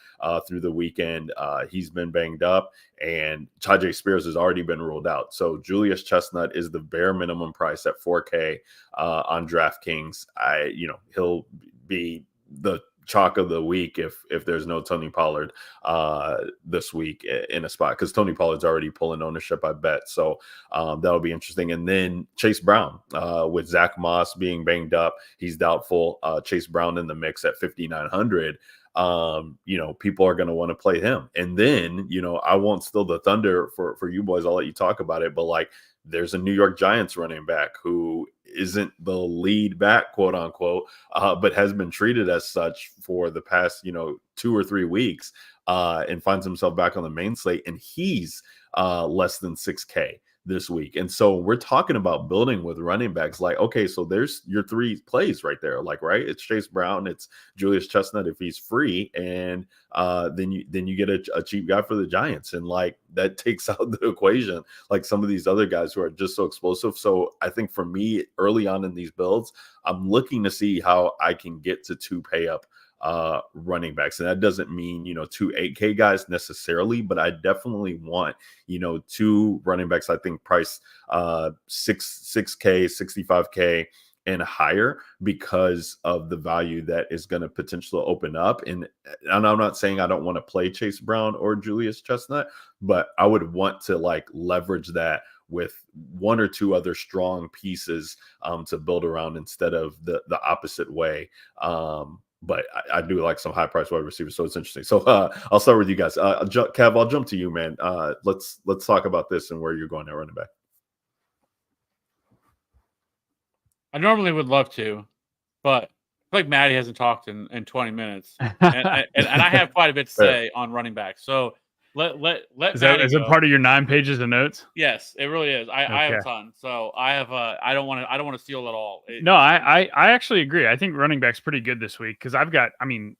through the weekend. He's been banged up, and Tajay Spears has already been ruled out. So Julius Chestnut is the bare minimum price at 4K on DraftKings. He'll be the chalk of the week if there's no Tony Pollard this week in a spot, because Tony Pollard's already pulling ownership, I bet. So that'll be interesting. And then Chase Brown with Zach Moss being banged up, he's doubtful. Chase Brown in the mix at 5,900. People are going to want to play him. And then, I won't steal the thunder for you boys. I'll let you talk about it. But there's a New York Giants running back who isn't the lead back, quote unquote, but has been treated as such for the past, 2 or 3 weeks, and finds himself back on the main slate. And he's less than 6K this week. And so we're talking about building with running backs. Okay, so there's your 3 plays right there. Right? It's Chase Brown, it's Julius Chestnut if he's free, and then you get a cheap guy for the Giants, and that takes out the equation some of these other guys who are just so explosive. So I think for me, early on in these builds, I'm looking to see how I can get to 2 pay up running backs, and that doesn't mean 2 8K guys necessarily, but I definitely want 2 running backs I think price 6K 65K and higher, because of the value that is going to potentially open up. And I'm not saying I don't want to play Chase Brown or Julius Chestnut, but I would want to leverage that with 1 or 2 other strong pieces to build around instead of the opposite way. But I do like some high price wide receivers, so it's interesting. So I'll start with you guys. Kev, I'll jump to you, man. Let's talk about this and where you're going at running back. I normally would love to, but I feel like Maddie hasn't talked in 20 minutes, and I have quite a bit to say on running back. So let is it part of your 9 pages of notes? Yes, it really is. I have a ton, so I have I don't want to steal it all. I actually agree. I think running back's pretty good this week because I've got.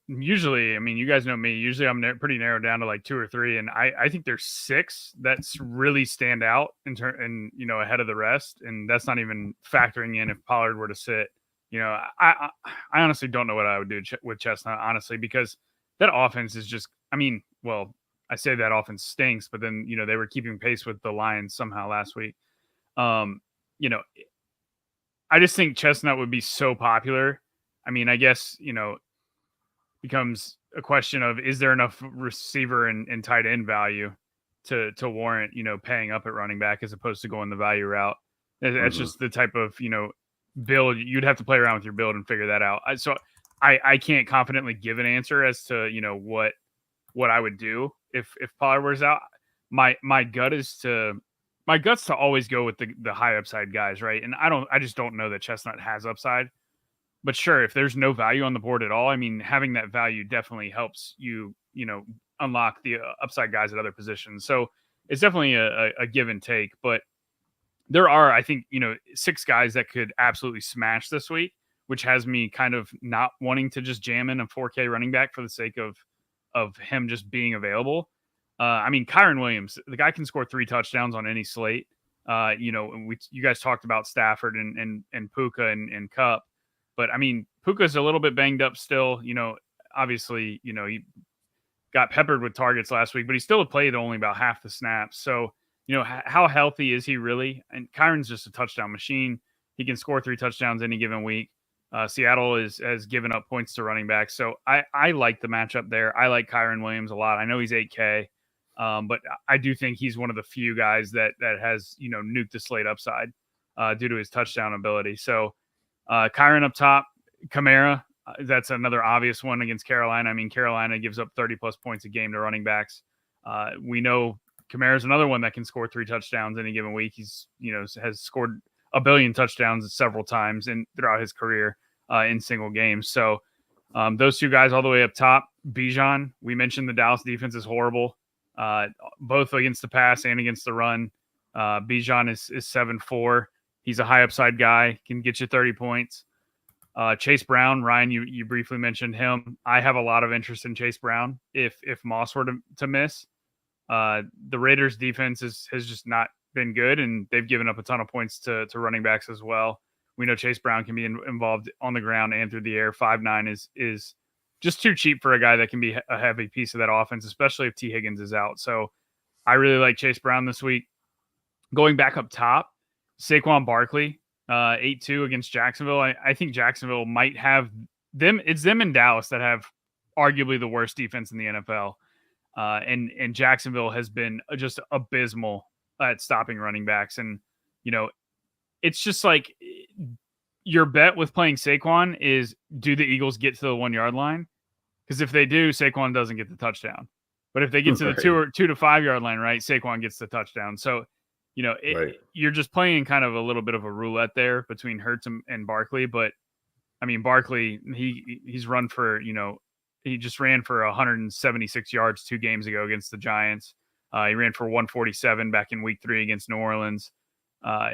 Usually, you guys know me. Usually, I'm pretty narrowed down to 2 or 3, and I think there's 6 that's really stand out ahead of the rest, and that's not even factoring in if Pollard were to sit. I honestly don't know what I would do with Chestnut, honestly, because that offense is just. I say that offense stinks, but then, they were keeping pace with the Lions somehow last week. I just think Chestnut would be so popular. I guess, becomes a question of, is there enough receiver and tight end value to warrant, paying up at running back as opposed to going the value route? That's just the type of, build you'd have to play around with your build and figure that out. So I can't confidently give an answer as to, what I would do if Pollard wears out. My gut's to always go with the high upside guys, right? And I just don't know that Chestnut has upside, But sure, if there's no value on the board at all, I mean, having that value definitely helps you, unlock the upside guys at other positions. So it's definitely a give and take. But there are, I think, 6 guys that could absolutely smash this week, which has me kind of not wanting to just jam in a 4K running back for the sake of him just being available. I mean, Kyron Williams, the guy can score 3 touchdowns on any slate. You guys talked about Stafford and Puka and Cup, but I mean, Puka's a little bit banged up still. Obviously, he got peppered with targets last week, but he still played only about half the snaps. So, how healthy is he really? And Kyron's just a touchdown machine. He can score 3 touchdowns any given week. Seattle has given up points to running backs. So I like the matchup there. I like Kyron Williams a lot. I know he's 8K, but I do think he's one of the few guys that has, nuked the slate upside due to his touchdown ability. So Kyron up top, Kamara, that's another obvious one against Carolina. I mean, Carolina gives up 30-plus points a game to running backs. We know Kamara's another one that can score 3 touchdowns any given week. He's, has scored a billion touchdowns several times throughout his career in single games. So those 2 guys all the way up top. Bijan, we mentioned the Dallas defense is horrible, both against the pass and against the run. Bijan is 7-4. He's a high upside guy, can get you 30 points. Chase Brown, Ryan, you briefly mentioned him. I have a lot of interest in Chase Brown if Moss were to miss. The Raiders defense has just not been good, and they've given up a ton of points to running backs as well. We know Chase Brown can be involved on the ground and through the air. 5'9" is just too cheap for a guy that can be a heavy piece of that offense, especially if T. Higgins is out. So I really like Chase Brown this week. Going back up top, Saquon Barkley, 8-2 against Jacksonville. I think Jacksonville might have them. It's them and Dallas that have arguably the worst defense in the NFL. And Jacksonville has been just abysmal at stopping running backs. And, it's just like your bet with playing Saquon is, do the Eagles get to the 1 yard line? Because if they do, Saquon doesn't get the touchdown. But if they get to the 2 to 5 yard line, right, Saquon gets the touchdown. So, you're just playing kind of a little bit of a roulette there between Hurts and Barkley. But I mean, Barkley, he's run for, he just ran for 176 yards 2 games ago against the Giants. He ran for 147 back in week 3 against New Orleans.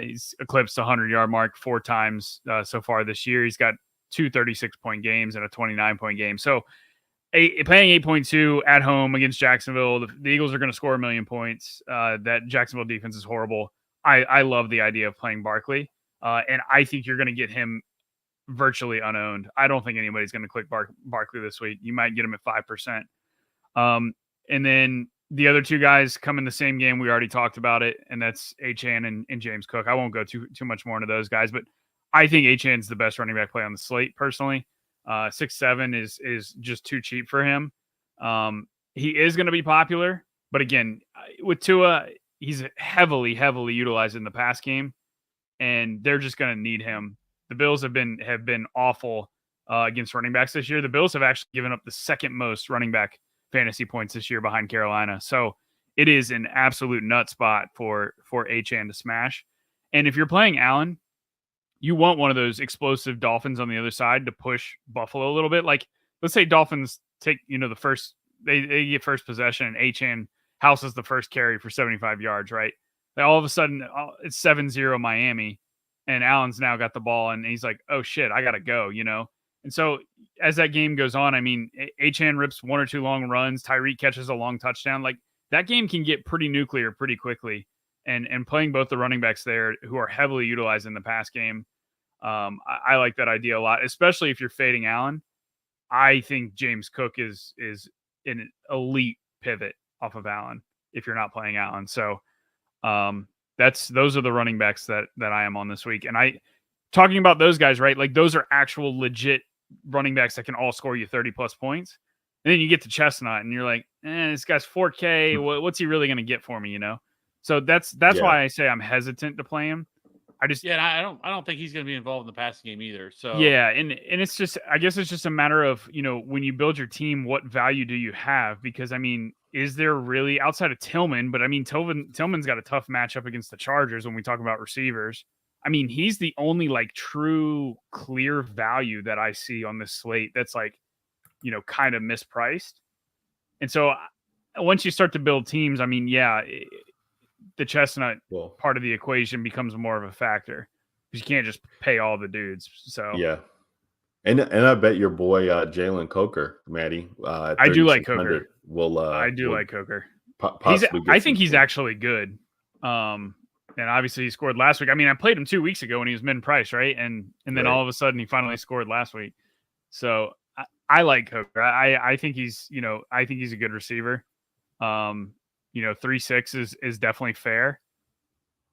He's eclipsed the 100-yard mark 4 times so far this year. He's got 2 36-point games and a 29-point game. So playing 8.2 at home against Jacksonville, the Eagles are going to score 1 million points. That Jacksonville defense is horrible. I love the idea of playing Barkley, and I think you're going to get him virtually unowned. I don't think anybody's going to click Barkley this week. You might get him at 5%. And then the other 2 guys come in the same game. We already talked about it, and that's Achane and James Cook. I won't go too much more into those guys, but I think Achane's the best running back play on the slate personally. 6'7" is just too cheap for him. He is going to be popular, but again, with Tua, he's heavily utilized in the pass game, and they're just going to need him. The Bills have been awful against running backs this year. The Bills have actually given up the second most running back fantasy points this year behind Carolina. So it is an absolute nut spot for Achane to smash. And if you're playing Allen, you want one of those explosive Dolphins on the other side to push Buffalo a little bit. Like, let's say Dolphins take, the first, they get first possession and Achane houses the first carry for 75 yards, right? All of a sudden, it's 7-0 Miami, and Allen's now got the ball, and he's like, oh, shit, I got to go, And so as that game goes on, I mean, Achane rips 1 or 2 long runs. Tyreek catches a long touchdown. Like, that game can get pretty nuclear pretty quickly. And playing both the running backs there who are heavily utilized in the pass game, I like that idea a lot, especially if you're fading Allen. I think James Cook is an elite pivot off of Allen if you're not playing Allen. So those are the running backs that I am on this week. And talking about those guys, right? Like, those are actual legit running backs that can all score you 30+ points. And then you get to Chestnut and you're like, this guy's 4K. What's he really going to get for me? So that's why I say I'm hesitant to play him. I don't think he's going to be involved in the passing game either. So yeah, and it's just, I guess it's just a matter of, when you build your team, what value do you have? Because I mean, is there really outside of Tillman? But I mean, Tillman's got a tough matchup against the Chargers when we talk about receivers. I mean, he's the only like true clear value that I see on this slate that's like, kind of mispriced. And so once you start to build teams, I mean, the chestnut part of the equation becomes more of a factor because you can't just pay all the dudes. So yeah. And I bet your boy Jalen Coker, Maddie, I do like Coker. I like Coker. I think he's actually good. And obviously he scored last week. I mean, I played him 2 weeks ago when he was mid price, right? And then all of a sudden he finally scored last week. So I like Coker. I think he's a good receiver. 3-6 is definitely fair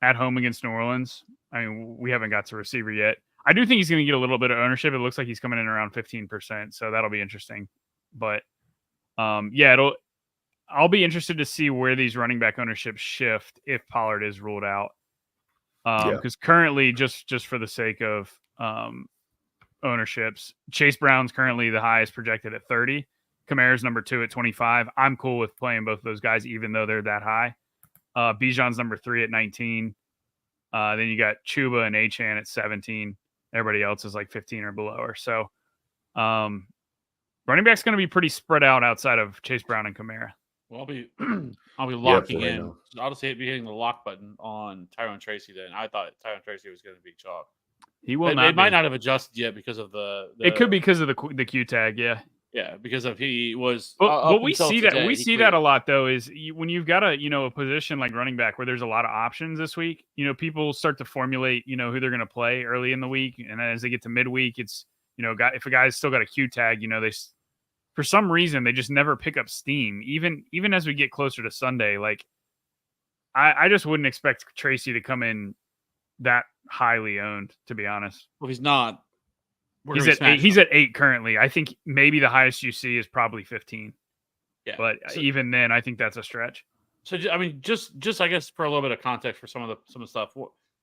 at home against New Orleans. I mean, we haven't got to receiver yet. I do think he's going to get a little bit of ownership. It looks like he's coming in around 15%, so that'll be interesting. But I'll be interested to see where these running back ownerships shift if Pollard is ruled out. Because currently, just for the sake of ownerships, Chase Brown's currently the highest projected at 30. Kamara's number 2 at 25. I'm cool with playing both of those guys, even though they're that high. Bijan's number 3 at 19. Then you got Chuba and Achane at 17. Everybody else is like 15 or below. So running back's going to be pretty spread out outside of Chase Brown and Kamara. Well, I'll be locking in. I'll just be hitting the lock button on Tyrone Tracy. Then I thought Tyrone Tracy was going to be chalk. He will not. It might not have adjusted yet because of the it could be because of the Q tag. Yeah. Yeah, because of he was. But we see that that a lot though. Is when you've got a position like running back where there's a lot of options this week. People start to formulate who they're going to play early in the week, and as they get to midweek, it's if a guy's still got a Q tag, they for some reason they just never pick up steam. Even as we get closer to Sunday, like I just wouldn't expect Tracy to come in that highly owned, to be honest. Well, he's not. He's at 8 currently. I think maybe the highest you see is probably 15. Yeah, but even then, I think that's a stretch. So I mean, just I guess for a little bit of context for some of the stuff.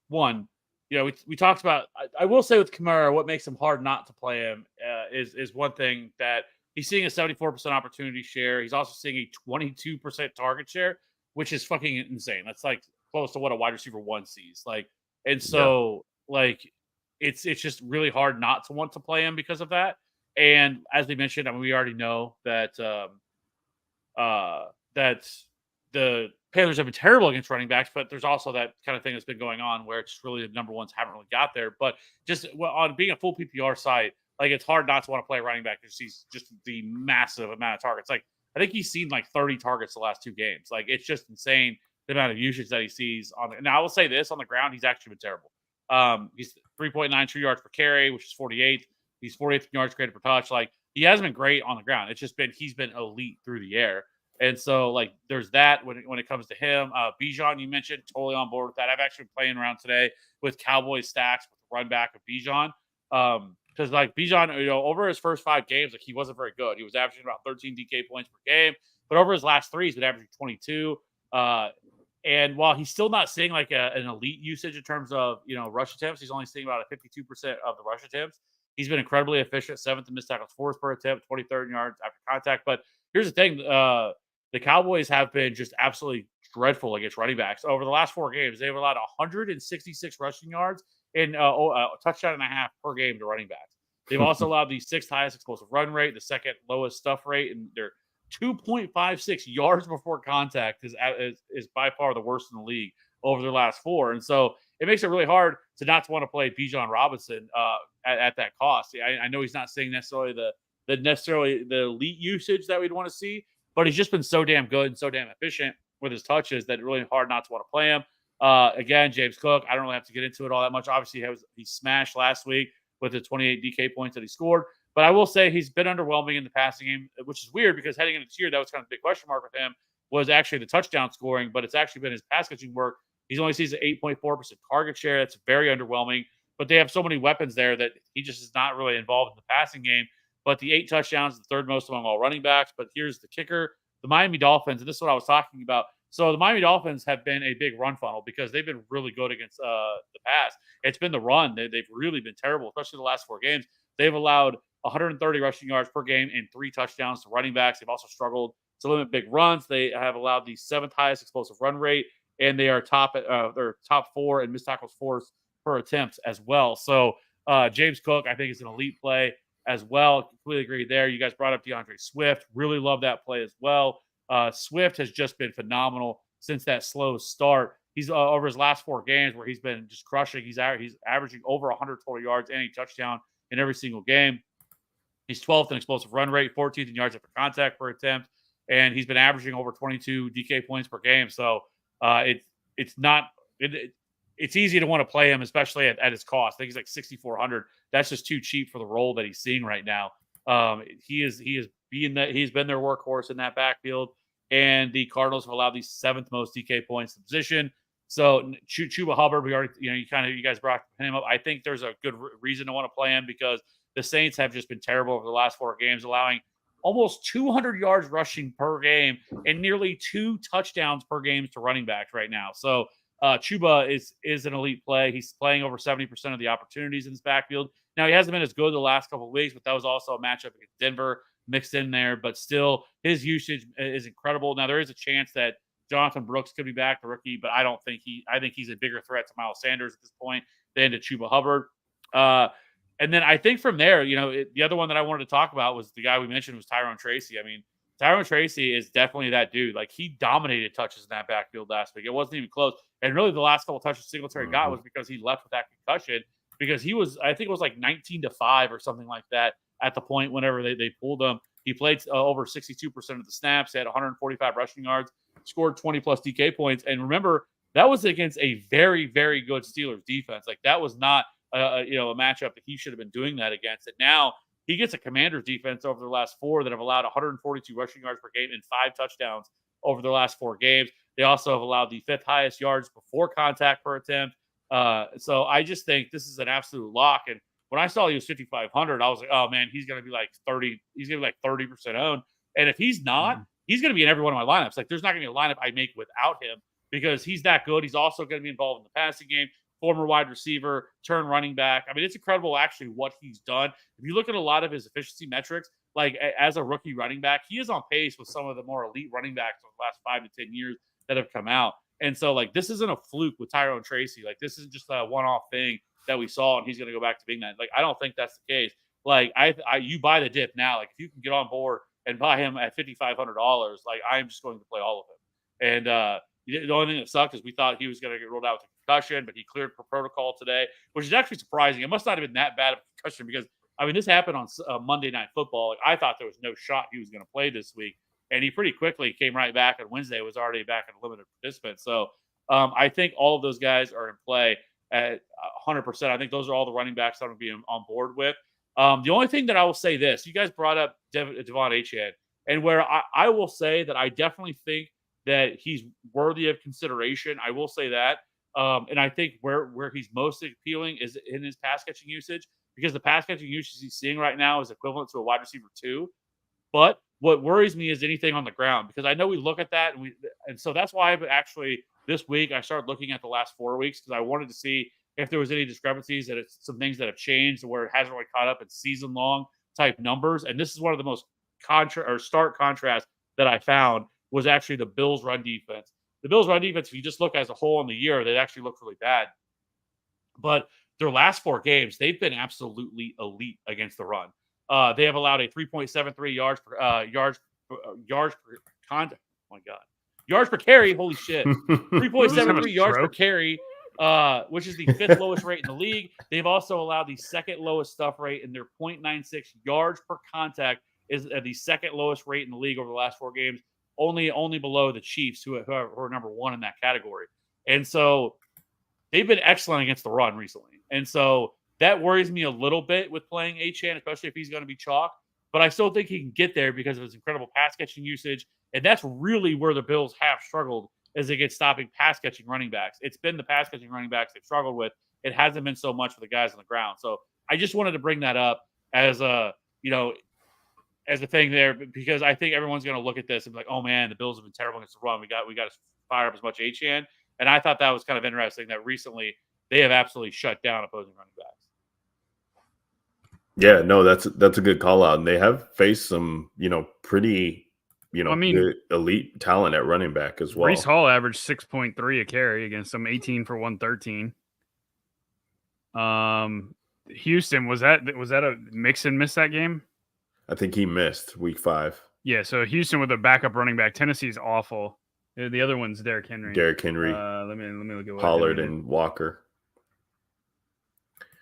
One, we talked about. I will say with Kamara, what makes him hard not to play him is one thing that he's seeing a 74% opportunity share. He's also seeing a 22% target share, which is fucking insane. That's like close to what a wide receiver 1 sees. It's just really hard not to want to play him because of that. And as we mentioned, I mean, we already know that that the Panthers have been terrible against running backs, but there's also that kind of thing that's been going on where it's really the number ones haven't really got there. But just on being a full PPR site, like it's hard not to want to play running back because he's just the massive amount of targets. Like I think he's seen like 30 targets the last 2 games. Like it's just insane the amount of usage that he sees on. Now I will say this on the ground, he's actually been terrible. He's 3.9 true yards per carry, which is 48th. He's 48th yards created per touch. Like he hasn't been great on the ground. It's just been he's been elite through the air. And so like there's that when it comes to him. Bijan, you mentioned, totally on board with that. I've actually been playing around today with Cowboys stacks with the run back of Bijan. Because like Bijan, over his first 5 games, like he wasn't very good. He was averaging about 13 DK points per game, but over his last 3, he's been averaging 22. And while he's still not seeing like an elite usage in terms of, rush attempts, he's only seeing about a 52% of the rush attempts. He's been incredibly efficient, 7th in missed tackles forced per attempt, 23rd in yards after contact. But here's the thing. The Cowboys have been just absolutely dreadful against running backs. Over the last 4 games, they've allowed 166 rushing yards and a touchdown and a half per game to running backs. They've also allowed the 6th highest explosive run rate, the 2nd lowest stuff rate, and they're 2.56 yards before contact is by far the worst in the league over their last 4. And so it makes it really hard to not want to play Bijan Robinson at that cost. I know he's not seeing necessarily the elite usage that we'd want to see, but he's just been so damn good and so damn efficient with his touches that it's really hard not to want to play him. Again, James Cook, I don't really have to get into it all that much. Obviously, he smashed last week with the 28 DK points that he scored. But I will say he's been underwhelming in the passing game, which is weird because heading into this year, that was kind of a big question mark with him, was actually the touchdown scoring, but it's actually been his pass catching work. He's only sees an 8.4% target share. That's very underwhelming. But they have so many weapons there that he just is not really involved in the passing game. But the 8 touchdowns, the 3rd most among all running backs. But here's the kicker. The Miami Dolphins, and this is what I was talking about. So the Miami Dolphins have been a big run funnel because they've been really good against the pass. It's been the run. They've really been terrible, especially the last 4 games. They've allowed 130 rushing yards per game and 3 touchdowns to running backs. They've also struggled to limit big runs. They have allowed the 7th highest explosive run rate, and they are top 4 in missed tackles forced per attempt as well. So James Cook, I think, is an elite play as well. Completely agree there. You guys brought up DeAndre Swift. Really love that play as well. Swift has just been phenomenal since that slow start. He's over his last 4 games where he's been just crushing. He's averaging over 100 total yards and a touchdown in every single game. He's 12th in explosive run rate, 14th in yards after contact per attempt, and he's been averaging over 22 DK points per game. So it's easy to want to play him, especially at his cost. I think he's like 6,400. That's just too cheap for the role that he's seeing right now. He's been their workhorse in that backfield, and the Cardinals have allowed the 7th most DK points in the position. So Chuba Hubbard, we already, you guys brought him up. I think there's a good reason to want to play him because the Saints have just been terrible over the last 4 games, allowing almost 200 yards rushing per game and nearly 2 touchdowns per game to running backs right now. So Chuba is an elite play. He's playing over 70% of the opportunities in this backfield. Now, he hasn't been as good the last couple of weeks, but that was also a matchup against Denver mixed in there. But still, his usage is incredible. Now, there is a chance that Jonathan Brooks could be back, the rookie, but I think he's a bigger threat to Miles Sanders at this point than to Chuba Hubbard. And then I think from there, the other one that I wanted to talk about was the guy we mentioned was Tyrone Tracy. I mean, Tyrone Tracy is definitely that dude. Like, he dominated touches in that backfield last week. It wasn't even close. And really, the last couple touches Singletary got was because he left with that concussion. Because he was, I think it was like 19-5 or something like that at the point whenever they pulled him. He played over 62% of the snaps. He had 145 rushing yards, scored 20-plus DK points. And remember, that was against a very, very good Steelers defense. Like, that was not a matchup that he should have been doing that against. And now he gets a Commanders defense over the last 4 that have allowed 142 rushing yards per game and 5 touchdowns over the last 4 games. They also have allowed the 5th highest yards before contact per attempt. So I just think this is an absolute lock. And when I saw he was 5,500, I was like, oh man, he's going to be like 30. He's going to be like 30% owned. And if he's not, he's going to be in every one of my lineups. Like, there's not going to be a lineup I make without him because he's that good. He's also going to be involved in the passing game. Former wide receiver, turn running back. I mean, it's incredible actually what he's done. If you look at a lot of his efficiency metrics, like as a rookie running back, he is on pace with some of the more elite running backs of the last 5 to 10 years that have come out. And so, like, this isn't a fluke with Tyrone Tracy. Like, this isn't just a one-off thing that we saw and he's going to go back to being that. Like, I don't think that's the case. Like, you buy the dip now. Like, if you can get on board and buy him at $5,500, like, I'm just going to play all of him. And the only thing that sucked is we thought he was going to get ruled out with a concussion, but he cleared for protocol today, which is actually surprising. It must not have been that bad of a concussion because, I mean, this happened on Monday Night Football. Like, I thought there was no shot he was going to play this week. And he pretty quickly came right back on Wednesday, was already back in limited participants. So I think all of those guys are in play at 100%. I think those are all the running backs I'm going to be on board with. The only thing that I will say this, you guys brought up Devon Achane, and where I will say that I definitely think that he's worthy of consideration. I will say that. And I think where he's most appealing is in his pass catching usage, because the pass catching usage he's seeing right now is equivalent to a wide receiver 2. But what worries me is anything on the ground, because I know we look at that and so that's why I've actually this week I started looking at the last 4 weeks because I wanted to see if there was any discrepancies, that it's some things that have changed where it hasn't really caught up in season long type numbers. And this is one of the most stark contrast that I found was actually the Bills run defense. The Bills run defense, if you just look as a whole in the year, they actually look really bad. But their last 4 games, they've been absolutely elite against the run. They have allowed a 3.73 yards per contact. Oh my God. Yards per carry. Holy shit. 3.73 yards per carry, which is the 5th lowest rate in the league. They've also allowed the 2nd lowest stuff rate, and their 0.96 yards per contact is the 2nd lowest rate in the league over the last 4 games, only below the Chiefs, who are number 1 in that category. And so they've been excellent against the run recently. And so that worries me a little bit with playing Achane, especially if he's going to be chalk. But I still think he can get there because of his incredible pass-catching usage. And that's really where the Bills have struggled, is against stopping pass-catching running backs. It's been the pass-catching running backs they've struggled with. It hasn't been so much for the guys on the ground. So I just wanted to bring that up as a thing there, because I think everyone's going to look at this and be like, oh, man, the Bills have been terrible against the run. We got to fire up as much Achane. And I thought that was kind of interesting that recently they have absolutely shut down opposing running backs. Yeah, no, that's a good call out. And they have faced some, pretty, good elite talent at running back as well. Breece Hall averaged 6.3 a carry against some 18 for 113. Houston, was that a Mixon missed that game? I think he missed week 5. Yeah, so Houston with a backup running back. Tennessee's awful. The other one's Derrick Henry. Let me look at Pollard and Walker.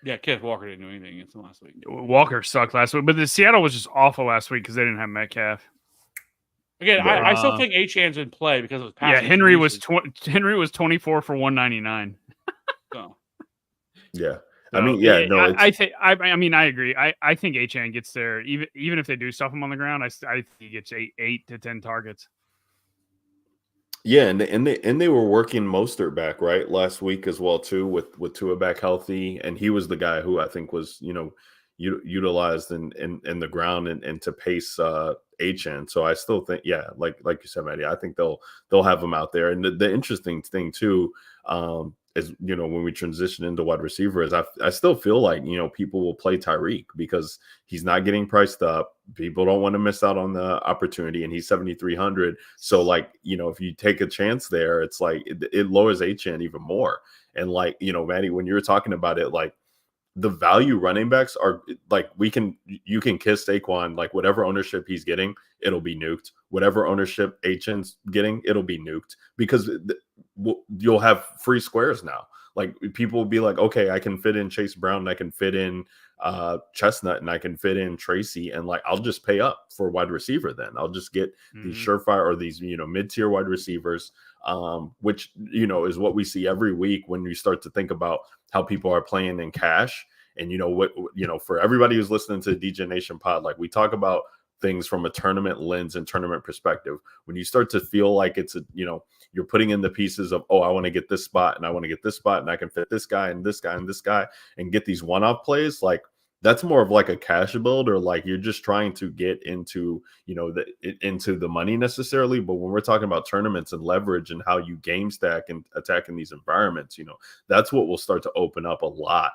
Yeah, Kenneth Walker didn't do anything against them last week. Walker sucked last week, but the Seattle was just awful last week because they didn't have Metcalf. Again, I still think Achane's in play because of his passing. Yeah, Henry was 24 for 199. So. Yeah. So, I mean, I agree. I think Achane gets there, even if they do stuff him on the ground. I think he gets 8 to 10 targets. Yeah, and they were working Mostert back right last week as well too, with Tua back healthy, and he was the guy who I think was utilized in the ground and to pace Achane. So I still think, yeah, like you said, Maddie, I think they'll have him out there. And the interesting thing too, is when we transition into wide receiver is I still feel like people will play Tyreek because he's not getting priced up. People don't want to miss out on the opportunity, and he's 7,300. So like if you take a chance there, it's like it lowers Achane even more. And like Maddie, when you were talking about it, like the value running backs are like you can kiss Saquon, like whatever ownership he's getting, it'll be nuked. Whatever ownership Achane's getting, it'll be nuked because you'll have free squares now. Like people will be like, okay, I can fit in Chase Brown, and I can fit in Chestnut, and I can fit in Tracy, and like I'll just pay up for wide receiver. Then I'll just get these surefire or these mid-tier wide receivers, which is what we see every week when you start to think about how people are playing in cash. And for everybody who's listening to the DJ Nation pod, like we talk about things from a tournament lens and tournament perspective. When you start to feel like it's you're putting in the pieces of, I want to get this spot and I want to get this spot and I can fit this guy and this guy and this guy and get these one-off plays, like that's more of like a cash build, or like you're just trying to get into into the money necessarily. But when we're talking about tournaments and leverage and how you game stack and attack in these environments, that's what will start to open up a lot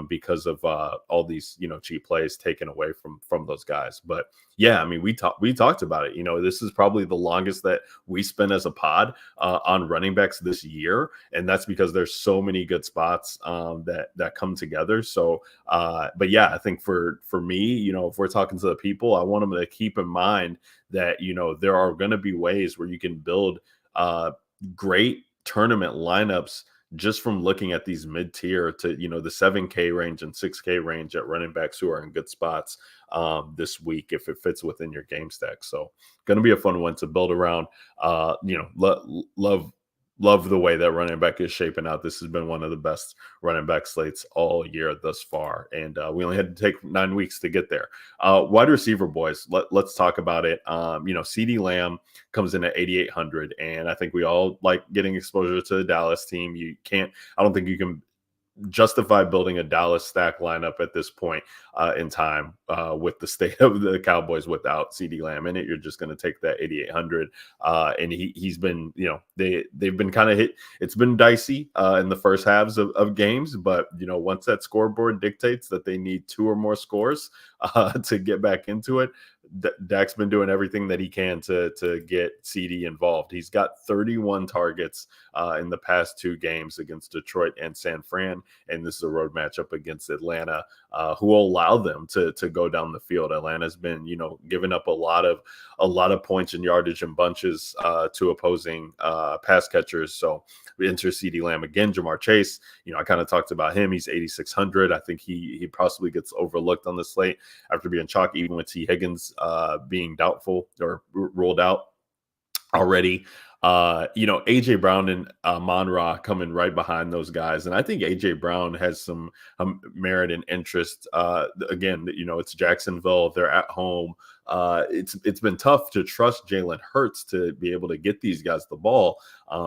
because of all these cheap plays taken away from those guys. But yeah, I mean, we talked about it. This is probably the longest that we spent as a pod on running backs this year, and that's because there's so many good spots that come together. So, but yeah, I think for me, if we're talking to the people, I want them to keep in mind that there are going to be ways where you can build great tournament lineups just from looking at these mid-tier to the 7K range and 6K range at running backs who are in good spots this week if it fits within your game stack. So going to be a fun one to build around. Love the way that running back is shaping out. This has been one of the best running back slates all year thus far, and we only had to take 9 weeks to get there. Wide receiver, boys, let's talk about it. CeeDee Lamb comes in at 8,800, and I think we all like getting exposure to the Dallas team. I don't think you can justify building a Dallas stack lineup at this point in time with the state of the Cowboys without CeeDee Lamb in it. You're just going to take that 8,800 and he's been they've been kind of hit. It's been dicey in the first halves of games, but once that scoreboard dictates that they need 2 or more scores to get back into it, Dak's been doing everything that he can to get CeeDee involved. He's got 31 targets in the past 2 games against Detroit and San Fran, and this is a road matchup against Atlanta, who will allow them to go down the field. Atlanta's been, giving up a lot of points and yardage and bunches to opposing pass catchers. So we enter CeeDee Lamb again. Jamar Chase, I kind of talked about him. He's 8,600. I think he possibly gets overlooked on the slate after being chalk, even with T. Higgins being doubtful or ruled out already. AJ Brown and Amon-Ra coming right behind those guys, and I think AJ Brown has some merit and interest. Again, it's Jacksonville; they're at home. It's been tough to trust Jalen Hurts to be able to get these guys the ball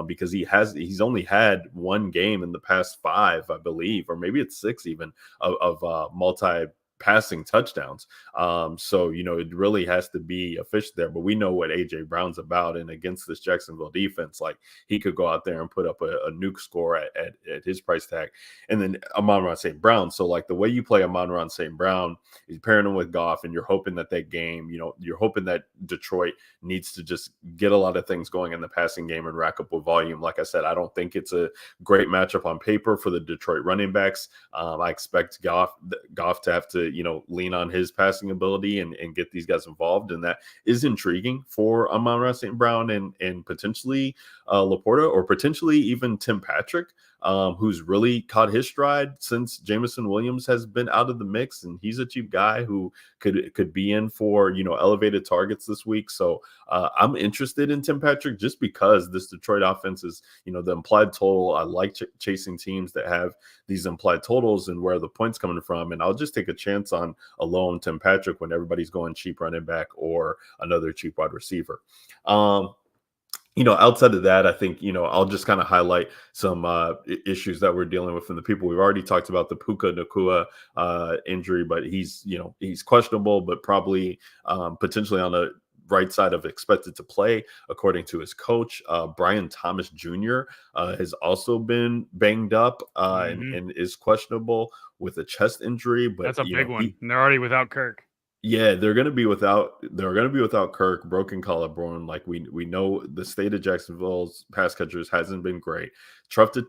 because he's only had 1 game in the past 5, I believe, or maybe it's 6 even of multi passing touchdowns. So, it really has to be efficient there. But we know what AJ Brown's about. And against this Jacksonville defense, like, he could go out there and put up a nuke score at his price tag. And then Amon-Ra St. Brown. So, like, the way you play Amon-Ra St. Brown is pairing him with Goff, and you're hoping that game, you're hoping that Detroit needs to just get a lot of things going in the passing game and rack up with volume. Like I said, I don't think it's a great matchup on paper for the Detroit running backs. I expect Goff to have to, lean on his passing ability and get these guys involved. And that is intriguing for Amon-Ra St. Brown and potentially Laporta, or potentially even Tim Patrick, who's really caught his stride since Jameson Williams has been out of the mix. And he's a cheap guy who could be in for, elevated targets this week. So I'm interested in Tim Patrick just because this Detroit offense is, the implied total. I like chasing teams that have these implied totals and where the points coming from. And I'll just take a chance on a lone Tim Patrick when everybody's going cheap running back or another cheap wide receiver. Outside of that, I think, I'll just kind of highlight some issues that we're dealing with from the people. We've already talked about the Puka Nacua injury, but he's questionable, but probably potentially on the right side of expected to play, according to his coach. Brian Thomas Jr. Has also been banged up and is questionable with a chest injury. But that's a big one. And they're already without Kirk. Yeah, they're going to be without Kirk, broken collarbone. Like we know the state of Jacksonville's pass catchers hasn't been great. Trust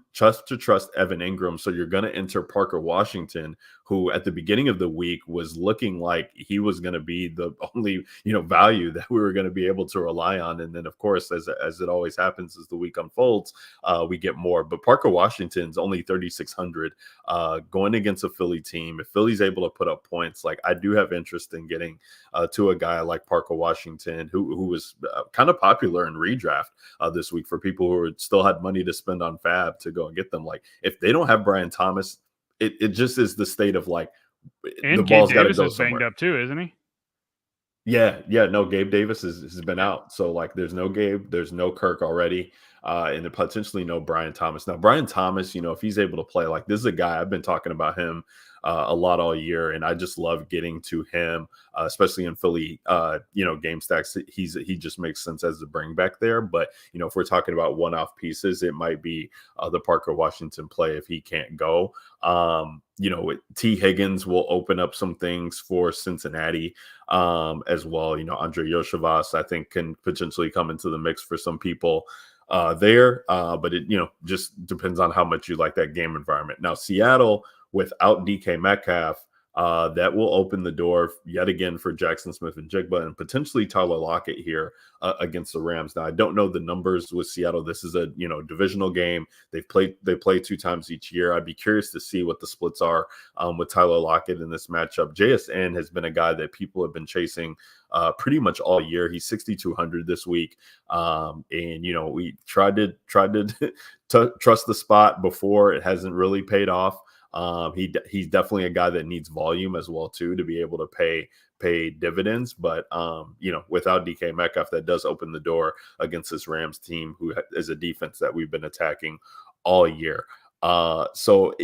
Evan Ingram. So you're going to enter Parker Washington, who at the beginning of the week was looking like he was going to be the only, value that we were going to be able to rely on. And then, of course, as it always happens as the week unfolds, we get more. But Parker Washington's only 3,600 going against a Philly team. If Philly's able to put up points, like, I do have interest in getting to a guy like Parker Washington, who was kind of popular in redraft this week for people who still had money to spend on Fab to go and get them. Like, if they don't have Brian Thomas, it just is the state of, like, and the ball's got to go is somewhere. Banged up too, isn't he? Yeah. No, Gabe Davis has been out. So, like, there's no Gabe, there's no Kirk already, and potentially no Brian Thomas. Now, Brian Thomas, if he's able to play, like, this is a guy I've been talking about him a lot all year, and I just love getting to him, especially in Philly, game stacks. He just makes sense as a bring back there. But, if we're talking about one-off pieces, it might be the Parker Washington play if he can't go. T. Higgins will open up some things for Cincinnati as well. Andre Yoshivas, I think, can potentially come into the mix for some people there. But it, just depends on how much you like that game environment. Now, Seattle, without DK Metcalf, that will open the door yet again for Jackson Smith-Njigba and potentially Tyler Lockett here against the Rams. Now, I don't know the numbers with Seattle. This is a divisional game. They play 2 times each year. I'd be curious to see what the splits are with Tyler Lockett in this matchup. JSN has been a guy that people have been chasing pretty much all year. He's 6,200 this week, and we tried to trust the spot before. It hasn't really paid off. He's definitely a guy that needs volume as well too to be able to pay dividends. But without DK Metcalf, that does open the door against this Rams team, who is a defense that we've been attacking all year. So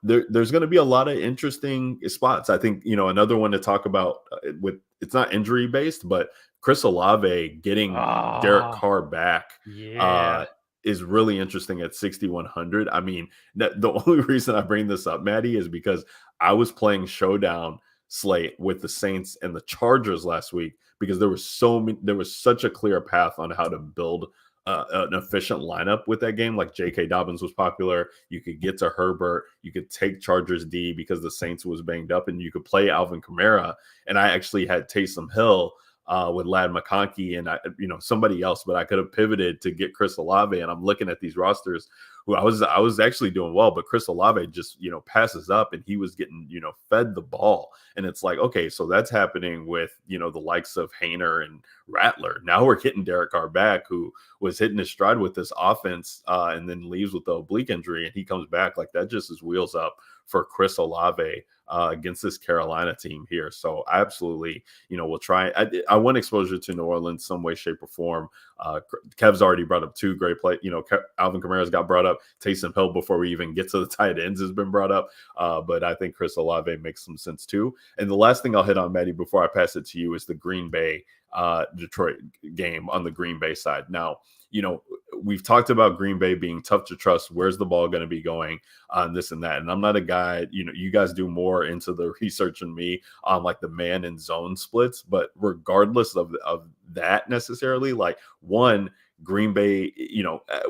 there's going to be a lot of interesting spots. I think another one to talk about with, it's not injury based, but Chris Olave getting Derek Carr back. Yeah. Is really interesting at 6,100. I mean, the only reason I bring this up, Maddie, is because I was playing Showdown slate with the Saints and the Chargers last week because there was such a clear path on how to build an efficient lineup with that game. Like, J.K. Dobbins was popular. You could get to Herbert. You could take Chargers D because the Saints was banged up, and you could play Alvin Kamara. And I actually had Taysom Hill with Ladd McConkey and somebody else, but I could have pivoted to get Chris Olave. And I'm looking at these rosters who I was actually doing well, but Chris Olave just passes up, and he was getting fed the ball. And it's like, okay, so that's happening with the likes of Hainer and Rattler. Now we're getting Derek Carr back, who was hitting his stride with this offense and then leaves with the oblique injury, and he comes back. Like, that just is wheels up for Chris Olave against this Carolina team here. So I absolutely, will try. I want exposure to New Orleans some way, shape, or form. Kev's already brought up 2 great play. Alvin Kamara's got brought up. about Taysom Hill before we even get to the tight ends has been brought up. But I think Chris Olave makes some sense too. And the last thing I'll hit on, Maddie, before I pass it to you, is the Green Bay Detroit game on the Green Bay side. Now, we've talked about Green Bay being tough to trust. Where's the ball going to be going on this and that? And I'm not a guy, you guys do more into the research than me on like the man and zone splits. But regardless of that necessarily, like one, Green Bay,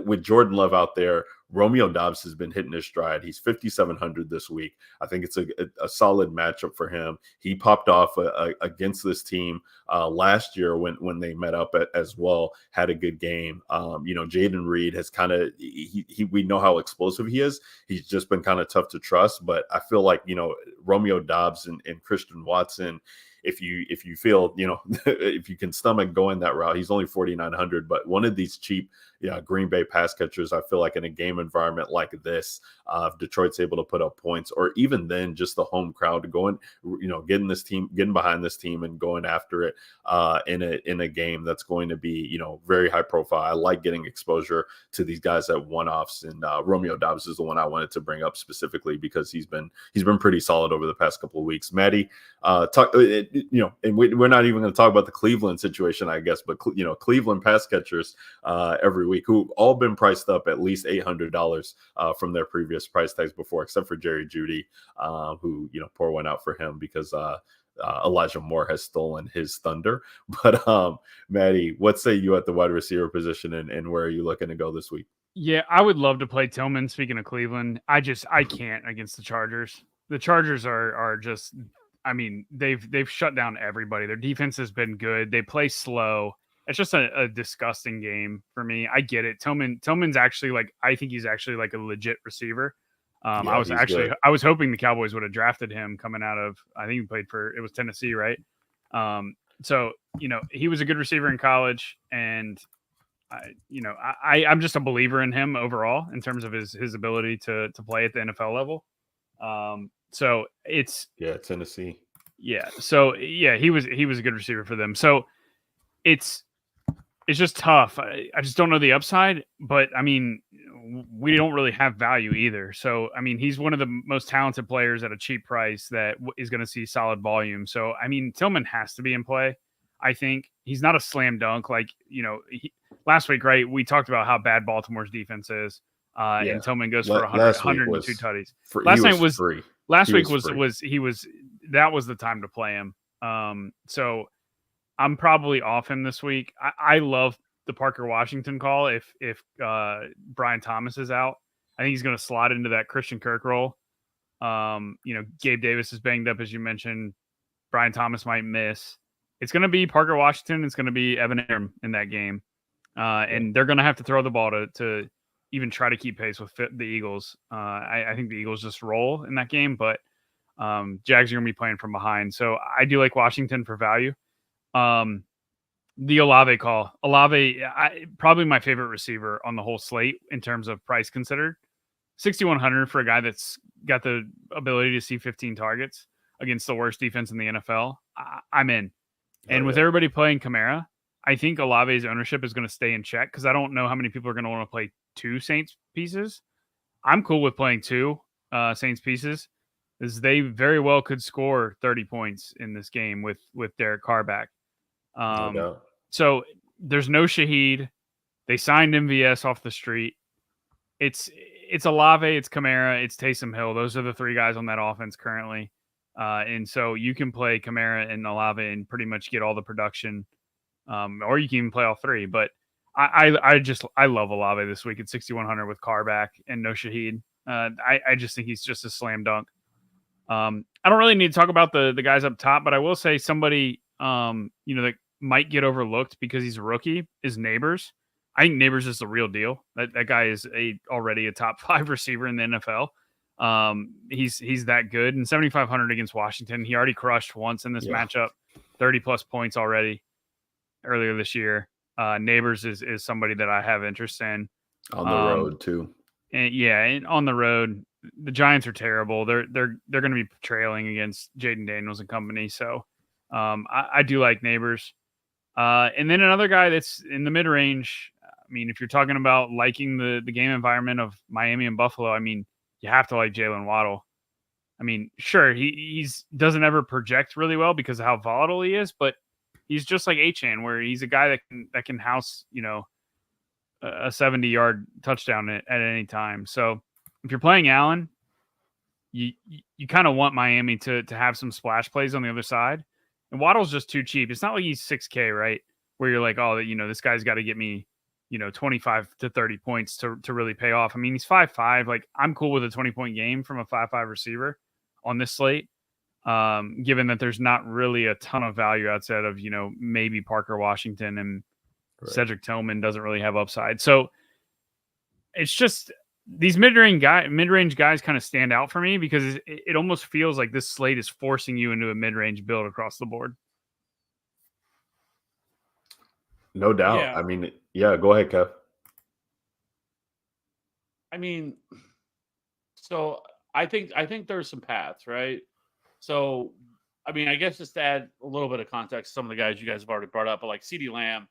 with Jordan Love out there, Romeo Doubs has been hitting his stride. He's 5,700 this week. I think it's a solid matchup for him. He popped off against this team last year when they met up as well, had a good game. Jaden Reed has kind of, we know how explosive he is. He's just been kind of tough to trust, but I feel like, Romeo Doubs and Christian Watson, if you feel, if you can stomach going that route, he's only 4,900, but one of these cheap Green Bay pass catchers, I feel like in a game environment like this, if Detroit's able to put up points, or even then just the home crowd going, getting behind this team and going after it in a game that's going to be, very high profile. I like getting exposure to these guys at one-offs, and Romeo Doubs is the one I wanted to bring up specifically because he's been pretty solid over the past couple of weeks. Maddie, and we're not even going to talk about the Cleveland situation, I guess, but Cleveland pass catchers every week who've all been priced up at least $800 from their previous price tags before, except for Jerry Jeudy, who pour one out for him because Elijah Moore has stolen his thunder. But Maddie, what say you at the wide receiver position, and where are you looking to go this week? Yeah, I would love to play Tillman. Speaking of Cleveland, I can't against the Chargers. The Chargers are just, I mean, they've shut down everybody. Their defense has been good. They play slow. It's just a disgusting game for me. I get it. Tillman's actually I think he's actually like a legit receiver. I was hoping the Cowboys would have drafted him coming out of, I think he played it was Tennessee, right? So he was a good receiver in college, and I'm just a believer in him overall in terms of his ability to play at the NFL level. So it's Tennessee. Yeah. So he was a good receiver for them. So it's just tough. I just don't know the upside, but I mean, we don't really have value either. So, I mean, he's one of the most talented players at a cheap price that is going to see solid volume. So, I mean, Tillman has to be in play. I think he's not a slam dunk. Last week, right, we talked about how bad Baltimore's defense is. And Tillman goes for 102 tutties. Last week that was the time to play him. So I'm probably off him this week. I love the Parker Washington call. If Brian Thomas is out, I think he's going to slot into that Christian Kirk role. Gabe Davis is banged up, as you mentioned. Brian Thomas might miss. It's going to be Parker Washington. It's going to be Evan Ingram in that game. And they're going to have to throw the ball to even try to keep pace with the Eagles. I think the Eagles just roll in that game, but Jags are going to be playing from behind. So I do like Washington for value. The Olave call. Olave, probably my favorite receiver on the whole slate in terms of price considered. 6,100 for a guy that's got the ability to see 15 targets against the worst defense in the NFL. I'm in. And with everybody playing Kamara, I think Olave's ownership is going to stay in check because I don't know how many people are going to want to play two Saints pieces. I'm cool with playing two Saints pieces, as they very well could score 30 points in this game with Derek Carr back. So there's no Shaheed. They signed MVS off the street. It's Olave, it's Kamara, it's Taysom Hill. Those are the three guys on that offense currently. And so you can play Kamara and Olave and pretty much get all the production. Or you can even play all three. But I love Olave this week at 6,100 with Carr back and no Shaheed. I just think he's just a slam dunk. I don't really need to talk about the guys up top, but I will say somebody that might get overlooked because he's a rookie is Neighbors. I think Neighbors is the real deal. That guy is already a top 5 receiver in the NFL. He's that good. And 7,500 against Washington. He already crushed once in this matchup, 30 plus points already earlier this year. Neighbors is somebody that I have interest in. On the road too. And on the road, the Giants are terrible. They're going to be trailing against Jaden Daniels and company. So I do like Neighbors. And then another guy that's in the mid range, I mean, if you're talking about liking the game environment of Miami and Buffalo, I mean, you have to like Jalen Waddle. I mean, sure, he's doesn't ever project really well because of how volatile he is, but he's just like Achane, where he's a guy that can house, a 70-yard touchdown at any time. So if you're playing Allen, you kind of want Miami to have some splash plays on the other side. And Waddle's just too cheap. It's not like he's 6K, right? Where you're like, oh, this guy's got to get me, 25 to 30 points to really pay off. I mean, he's 5'5". Like, I'm cool with a 20-point game from a 5'5" receiver on this slate, given that there's not really a ton of value outside of, maybe Parker Washington, and right. Cedric Tillman doesn't really have upside. So it's just these mid-range guys kind of stand out for me because it almost feels like this slate is forcing you into a mid-range build across the board. No doubt. Yeah. I mean, yeah, go ahead, Kev. I mean, so I think there's some paths, right? So, I mean, I guess just to add a little bit of context, some of the guys you guys have already brought up, but like CeeDee Lamb,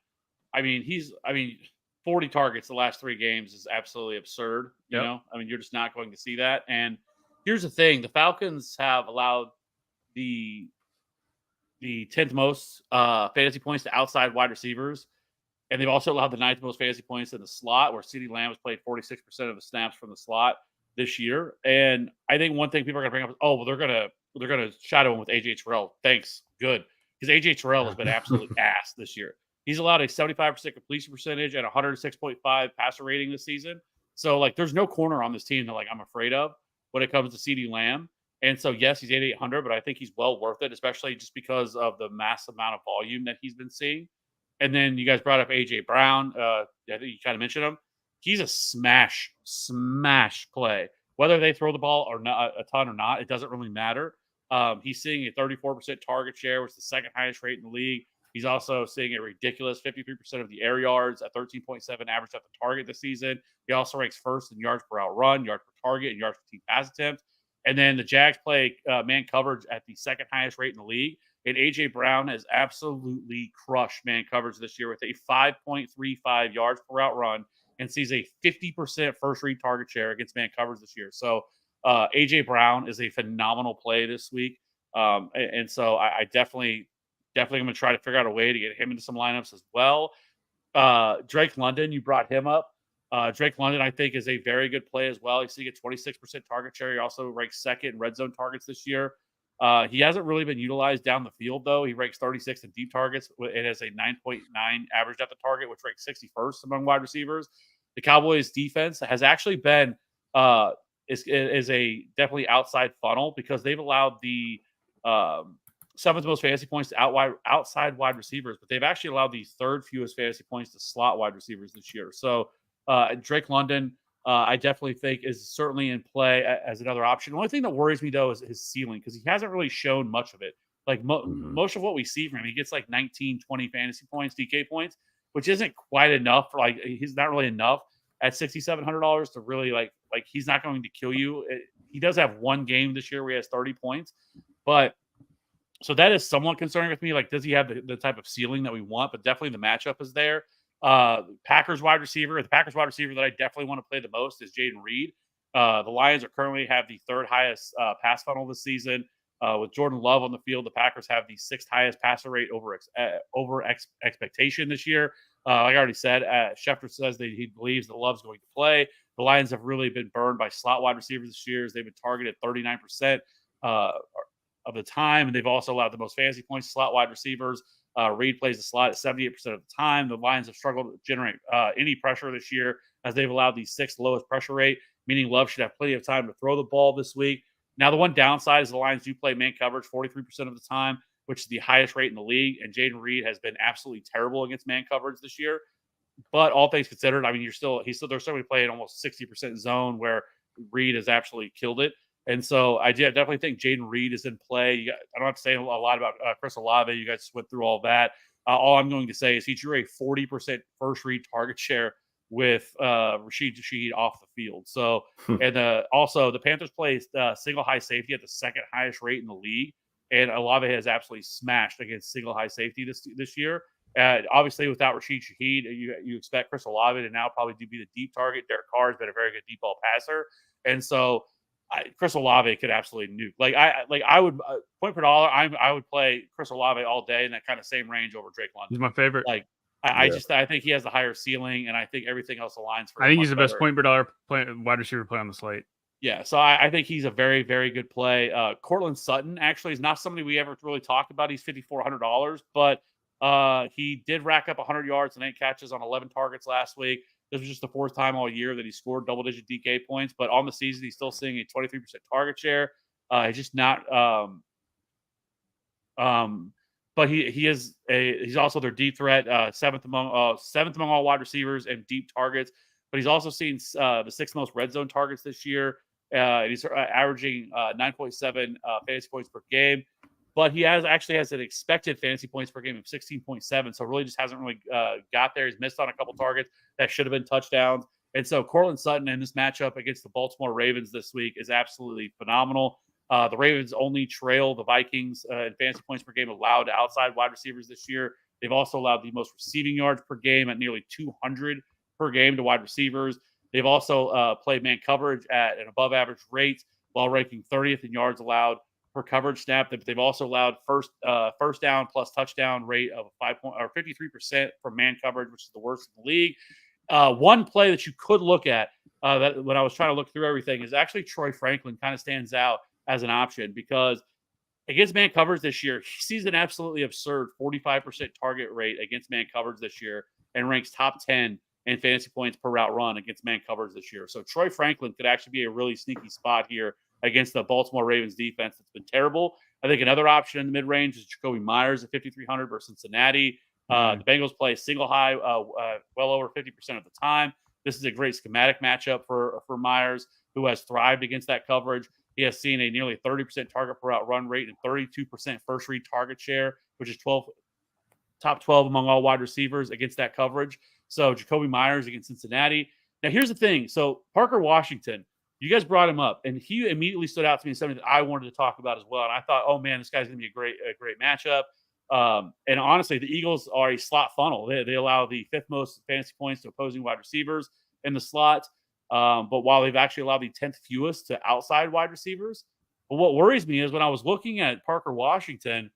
40 targets the last 3 games is absolutely absurd. You know, I mean, you're just not going to see that. And here's the thing: the Falcons have allowed the 10th most fantasy points to outside wide receivers, and they've also allowed the 9th most fantasy points in the slot, where CeeDee Lamb has played 46% of the snaps from the slot this year. And I think one thing people are going to bring up is, oh, well, they're going to shadow him with AJ Terrell. Thanks, good, because AJ Terrell has been absolute ass this year. He's allowed a 75% completion percentage and 106.5 passer rating this season. So, like, there's no corner on this team that, like, I'm afraid of when it comes to CeeDee Lamb. And so, yes, he's 8,800, but I think he's well worth it, especially just because of the massive amount of volume that he's been seeing. And then you guys brought up A.J. Brown. I think you kind of mentioned him. He's a smash play. Whether they throw the ball or not a ton or not, it doesn't really matter. He's seeing a 34% target share, which is the second highest rate in the league. He's also seeing a ridiculous 53% of the air yards at 13.7 average at the target this season. He also ranks first in yards per out run, yards per target, and yards per team pass attempt. And then the Jags play man coverage at the second highest rate in the league. And A.J. Brown has absolutely crushed man coverage this year with a 5.35 yards per out run and sees a 50% first read target share against man coverage this year. So A.J. Brown is a phenomenal play this week. And so I definitely going to try to figure out a way to get him into some lineups as well. Drake London, you brought him up. Drake London, I think, is a very good play as well. He's seeing a 26% target share. He also ranks second in red zone targets this year. He hasn't really been utilized down the field, though. He ranks 36th in deep targets. It has a 9.9 average at the target, which ranks 61st among wide receivers. The Cowboys' defense has actually been is a definitely outside funnel because they've allowed the 7th most fantasy points to outside wide receivers, but they've actually allowed the 3rd fewest fantasy points to slot wide receivers this year. So Drake London, I definitely think is certainly in play as another option. The only thing that worries me, though, is his ceiling because he hasn't really shown much of it. Like most of what we see from him, he gets like 19, 20 fantasy points, DK points, which isn't quite enough. For he's not really enough at $6,700 to really like he's not going to kill you. He does have one game this year where he has 30 points, but so that is somewhat concerning with me. Like, does he have the type of ceiling that we want? But definitely the matchup is there. The Packers wide receiver that I definitely want to play the most is Jaden Reed. The Lions currently have the 3rd highest pass funnel this season. With Jordan Love on the field, the Packers have the 6th highest passer rate over expectation this year. Like I already said, Schefter says that he believes that Love's going to play. The Lions have really been burned by slot wide receivers this year. They've been targeted 39% of the time, and they've also allowed the most fantasy points to slot wide receivers. Reed plays the slot at 78% of the time. The Lions have struggled to generate any pressure this year as they've allowed the 6th lowest pressure rate, meaning Love should have plenty of time to throw the ball this week. Now, the one downside is the Lions do play man coverage 43% of the time, which is the highest rate in the league, and Jaden Reed has been absolutely terrible against man coverage this year. But all things considered, I mean, they're still playing almost 60% zone where Reed has absolutely killed it. And so I definitely think Jaden Reed is in play. I don't have to say a lot about Chris Olave. You guys went through all that. All I'm going to say is he drew a 40% first read target share with Rashid Shaheed off the field. So, and also the Panthers play single high safety at the 2nd highest rate in the league. And Olave has absolutely smashed against single high safety this year. Obviously, without Rashid Shaheed, you expect Chris Olave to now probably be the deep target. Derek Carr has been a very good deep ball passer, and so Chris Olave could absolutely nuke. I would point per dollar. I would play Chris Olave all day in that kind of same range over Drake London. He's my favorite. I think he has the higher ceiling, and I think everything else aligns for him. I think he's the best point per dollar wide receiver play on the slate. Yeah, so I think he's a very, very good play. Cortland Sutton actually is not somebody we ever really talked about. He's $5,400, but he did rack up 100 yards and 8 catches on 11 targets last week. This was just the 4th time all year that he scored double-digit DK points, but on the season he's still seeing a 23% target share. He's just not. But he's also their deep threat, seventh among all wide receivers and deep targets. But he's also seen the 6th most red zone targets this year. He's averaging 9.7 fantasy points per game. But he actually has an expected fantasy points per game of 16.7. So really just hasn't really got there. He's missed on a couple targets that should have been touchdowns. And so Cortland Sutton in this matchup against the Baltimore Ravens this week is absolutely phenomenal. The Ravens only trail the Vikings in fantasy points per game allowed to outside wide receivers this year. They've also allowed the most receiving yards per game at nearly 200 per game to wide receivers. They've also played man coverage at an above average rate while ranking 30th in yards allowed per coverage snap. They've also allowed first down plus touchdown rate of 53% for man coverage, which is the worst in the league. One play that you could look at that when I was trying to look through everything is actually Troy Franklin kind of stands out as an option because against man coverage this year, he sees an absolutely absurd 45% target rate against man coverage this year and ranks top 10 in fantasy points per route run against man coverage this year. So Troy Franklin could actually be a really sneaky spot here against the Baltimore Ravens defense that's been terrible. I think another option in the mid-range is Jacoby Myers at 5,300 versus Cincinnati. The Bengals play single high well over 50% of the time. This is a great schematic matchup for Myers, who has thrived against that coverage. He has seen a nearly 30% target per route run rate and 32% first read target share, which is top 12 among all wide receivers against that coverage. So Jacoby Myers against Cincinnati. Now, here's the thing. So Parker Washington, you guys brought him up, and he immediately stood out to me as something that I wanted to talk about as well. And I thought, oh, man, this guy's going to be a great matchup. And honestly, the Eagles are a slot funnel. They allow the 5th most fantasy points to opposing wide receivers in the slot. But while they've actually allowed the 10th fewest to outside wide receivers. But what worries me is when I was looking at Parker Washington,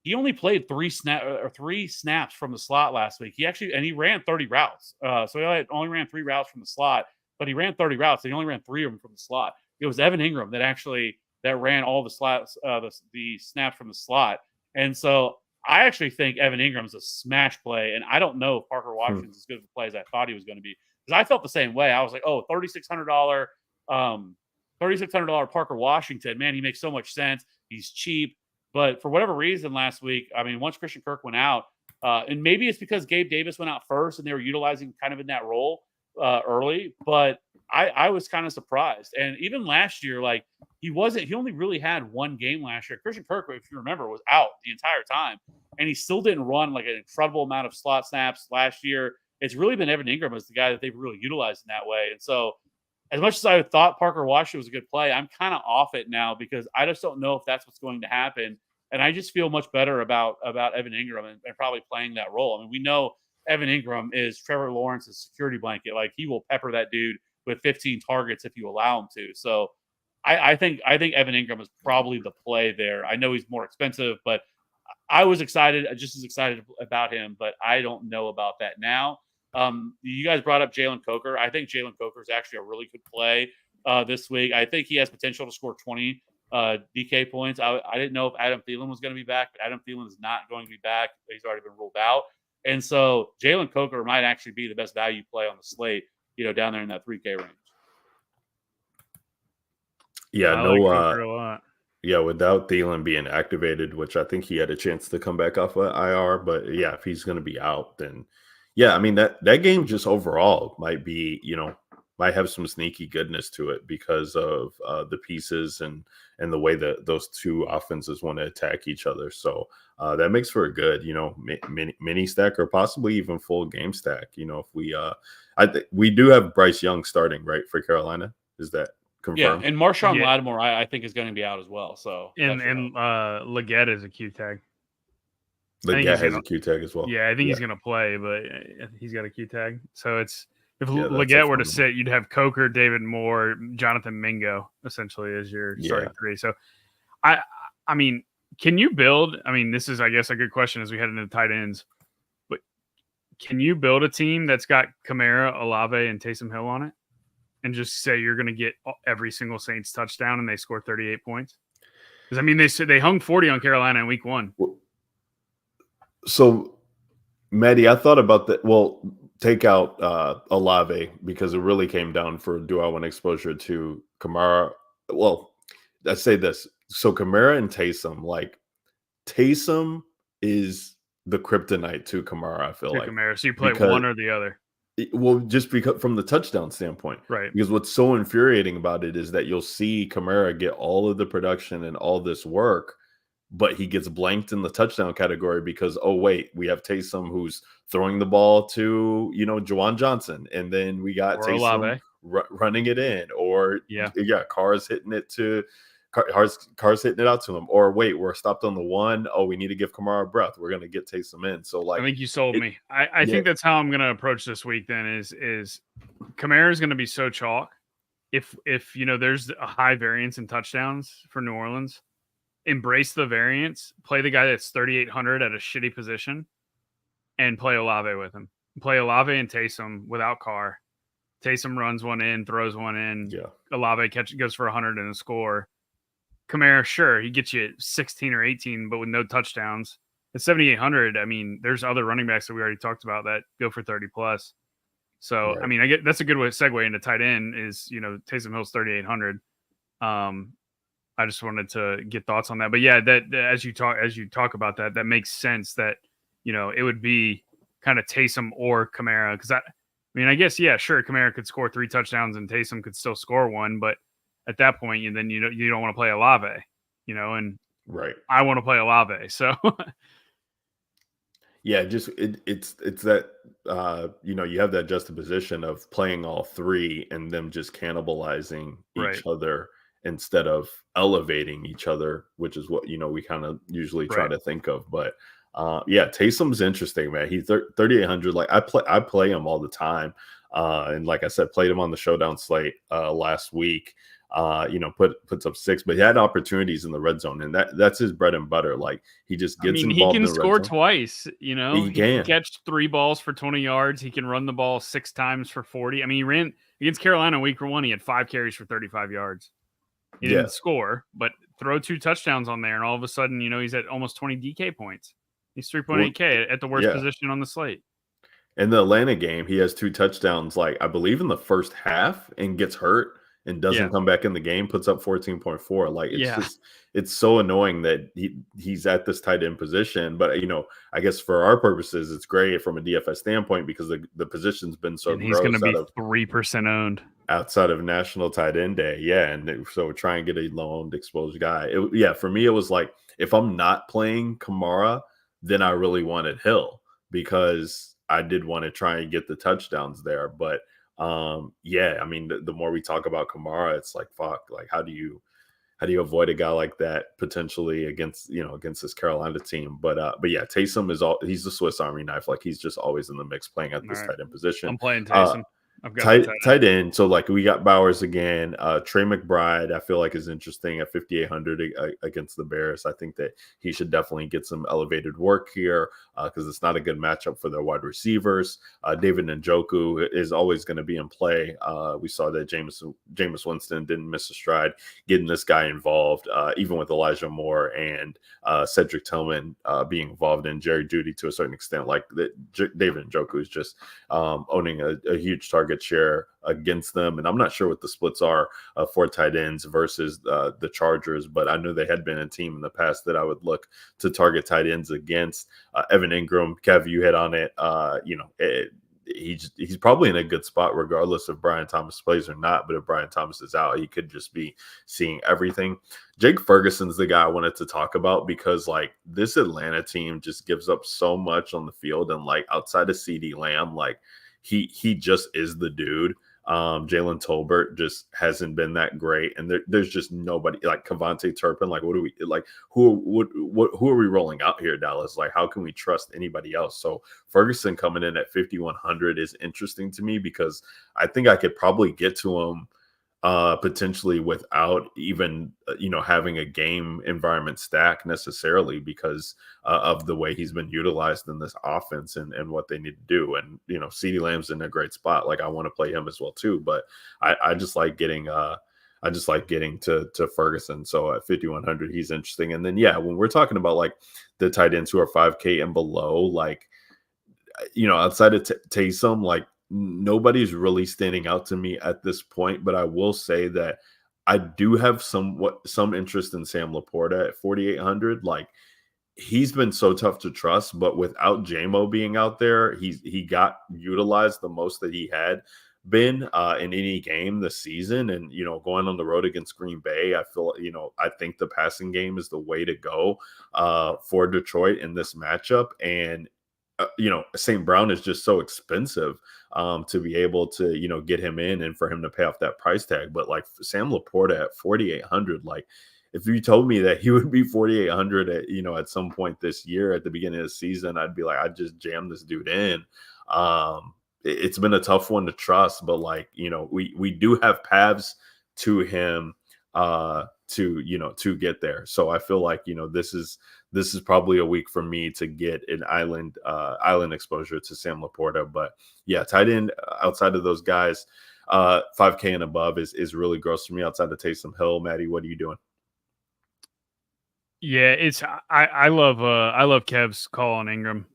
he only played 3 snaps from the slot last week. He ran 30 routes. So he only ran 3 routes from the slot, but he ran 30 routes. He only ran 3 of them from the slot. It was Evan Ingram that ran all the slots, the snaps from the slot. And so I actually think Evan Ingram's a smash play, and I don't know if Parker Washington's as good of a play as I thought he was going to be. Because I felt the same way. I was like, oh, $3,600 Parker Washington. Man, he makes so much sense. He's cheap. But for whatever reason last week, I mean, once Christian Kirk went out, and maybe it's because Gabe Davis went out first and they were utilizing kind of in that role early, but I was kind of surprised. And even last year, like he only really had 1 game last year. Christian Kirk, if you remember, was out the entire time. And he still didn't run like an incredible amount of slot snaps last year. It's really been Evan Ingram as the guy that they've really utilized in that way. And so as much as I thought Parker Washington was a good play, I'm kind of off it now because I just don't know if that's what's going to happen. And I just feel much better about Evan Ingram and probably playing that role. I mean, we know Evan Ingram is Trevor Lawrence's security blanket. Like he will pepper that dude with 15 targets if you allow him to. So I think Evan Ingram is probably the play there. I know he's more expensive, but I was excited, just as excited about him, but I don't know about that now. You guys brought up Jalen Coker. I think Jalen Coker is actually a really good play this week. I think he has potential to score 20 DK points. I didn't know if Adam Thielen was going to be back, but Adam Thielen is not going to be back. He's already been ruled out. And so Jalen Coker might actually be the best value play on the slate, down there in that 3K range. Yeah, without Thielen being activated, which I think he had a chance to come back off of IR, but yeah, if he's going to be out, then yeah, I mean that game just overall might be, might have some sneaky goodness to it because of the pieces and the way that those two offenses want to attack each other. So that makes for a good, mini stack or possibly even full game stack. If we do have Bryce Young starting, right, for Carolina. Is that confirmed? Yeah, and Marshawn Lattimore, I think, is going to be out as well. So and Leggett is a Q tag. Leggett has a Q tag as well. Yeah, I think he's going to play, but he's got a Q tag. So it's if Yeah, Leggett were to sit, you'd have Coker, David Moore, Jonathan Mingo essentially as your starting three. So I mean, can you build? I mean, this is, I guess, a good question as we head into the tight ends. But can you build a team that's got Kamara, Olave, and Taysom Hill on it, and just say you're going to get every single Saints touchdown and they score 38 points? Because I mean, they hung 40 on Carolina in week 1. So, Maddie, I thought about that. Well, take out Olave because it really came down for do I want exposure to Kamara? Well, let's say this. So Kamara and Taysom, like Taysom is the kryptonite to Kamara, I feel like. Kamara. So you play one or the other. Well, just because from the touchdown standpoint. Right. Because what's so infuriating about it is that you'll see Kamara get all of the production and all this work, but he gets blanked in the touchdown category because, oh, wait, we have Taysom who's throwing the ball to, Juwan Johnson. And then we got Taysom running it in. Or, Carr's hitting it to Carr's hitting it out to him. Or, wait, we're stopped on the 1. Oh, we need to give Kamara a breath. We're going to get Taysom in. So, like, I think you sold me. I think that's how I'm going to approach this week then is Kamara is going to be so chalk. If there's a high variance in touchdowns for New Orleans, embrace the variance, play the guy that's 3,800 at a shitty position, and play Olave with him. Play Olave and Taysom without Carr. Taysom runs one in, throws one in. Yeah. Olave goes for 100 and a score. Kamara, sure, he gets you 16 or 18, but with no touchdowns. At 7,800, I mean, there's other running backs that we already talked about that go for 30 plus. So, right. I mean, that's a good way to segue into tight end is, Taysom Hill's 3,800. I just wanted to get thoughts on that. But yeah, that as you talk about that makes sense that, it would be kind of Taysom or Kamara. Because I guess, yeah, sure, Kamara could score 3 touchdowns and Taysom could still score 1, but at that point, then you don't want to play Olave, and right. I want to play Olave. So yeah, just it's that you have that juxtaposition of playing all 3 and them just cannibalizing each other instead of elevating each other, which is what we kind of usually try to think of. But Taysom's interesting, man. He's 3,800. Like I play him all the time, and like I said, played him on the Showdown slate last week. Puts up 6, but he had opportunities in the red zone, and that's his bread and butter. Like he just gets involved. He can score twice. He can catch 3 balls for 20 yards. He can run the ball 6 times for 40. I mean, he ran against Carolina week 1. He had 5 carries for 35 yards. He didn't score, but throw 2 touchdowns on there, and all of a sudden, he's at almost 20 DK points. He's 3.8K at the worst position on the slate. In the Atlanta game, he has 2 touchdowns, like I believe in the first half, and gets hurt and doesn't come back in the game, puts up 14.4. Like it's so annoying that he's at this tight end position. But I guess for our purposes, it's great from a DFS standpoint because the position's been so and he's going to be 3% owned outside of National Tight End Day. Yeah, and so try and get a low-owned exposed guy. For me, it was like if I'm not playing Kamara, then I really wanted Hill because I did want to try and get the touchdowns there. But I mean, the more we talk about Kamara, it's like, fuck, like how do you avoid a guy like that potentially against this Carolina team? But yeah, Taysom he's the Swiss Army knife. Like he's just always in the mix playing at this tight end position. I'm playing Taysom. I've got tight end. So like we got Bowers again. Trey McBride, I feel like is interesting at 5,800 against the Bears. I think that he should definitely get some elevated work here because it's not a good matchup for their wide receivers. David Njoku is always going to be in play. We saw that Jameis Winston didn't miss a stride getting this guy involved, even with Elijah Moore and Cedric Tillman being involved in Jerry Jeudy to a certain extent. Like David Njoku is just owning a huge target share against them, and I'm not sure what the splits are for tight ends versus the Chargers, but I knew they had been a team in the past that I would look to target tight ends against. Evan Ingram, Kev, you hit on it. He's probably in a good spot regardless if Brian Thomas plays or not, but if Brian Thomas is out, he could just be seeing everything. Jake Ferguson's the guy I wanted to talk about because like this Atlanta team just gives up so much on the field, and like outside of CeeDee Lamb, like he just is the dude. Jalen Tolbert just hasn't been that great, and there's just nobody like Kevontae Turpin. Like, what do we like? Who are we rolling out here, Dallas? Like, how can we trust anybody else? So Ferguson coming in at 5,100 is interesting to me because I think I could probably get to him potentially without even having a game environment stack necessarily because of the way he's been utilized in this offense and what they need to do. And CeeDee Lamb's in a great spot. Like, I want to play him as well too, but I just like getting to Ferguson. So at 5,100 he's interesting. And then when we're talking about like the tight ends who are 5K and below, like outside of Taysom, like nobody's really standing out to me at this point, but I will say that I do have some interest in Sam Laporta at 4,800. Like, he's been so tough to trust, but without JMO being out there, he got utilized the most that he had been in any game this season. And going on the road against Green Bay, I feel I think the passing game is the way to go for Detroit in this matchup. And St. Brown is just so expensive to be able to, get him in and for him to pay off that price tag. But like Sam Laporta at 4,800, like if you told me that he would be 4,800 at some point this year at the beginning of the season, I'd be like, I just jammed this dude in. It's been a tough one to trust, but like, we do have paths to him to get there. So I feel like, this is probably a week for me to get an island exposure to Sam Laporta. But yeah, tight end outside of those guys, 5K and above is really gross for me outside of Taysom Hill. Maddie, what are you doing? Yeah, I love Kev's call on Ingram.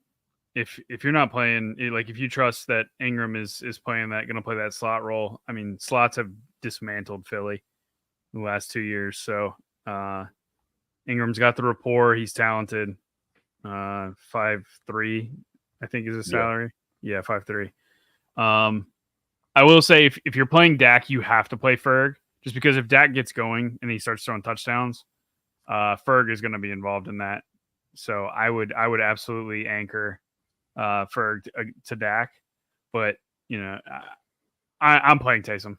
If you're not playing, like if you trust that Ingram is playing going to play that slot role. I mean, slots have dismantled Philly in the last 2 years. So Ingram's got the rapport. He's talented. 5'3", I think is his salary. Yeah, 5'3". I will say if you're playing Dak, you have to play Ferg, just because if Dak gets going and he starts throwing touchdowns, Ferg is going to be involved in that. So I would absolutely anchor Ferg to Dak, but I'm playing Taysom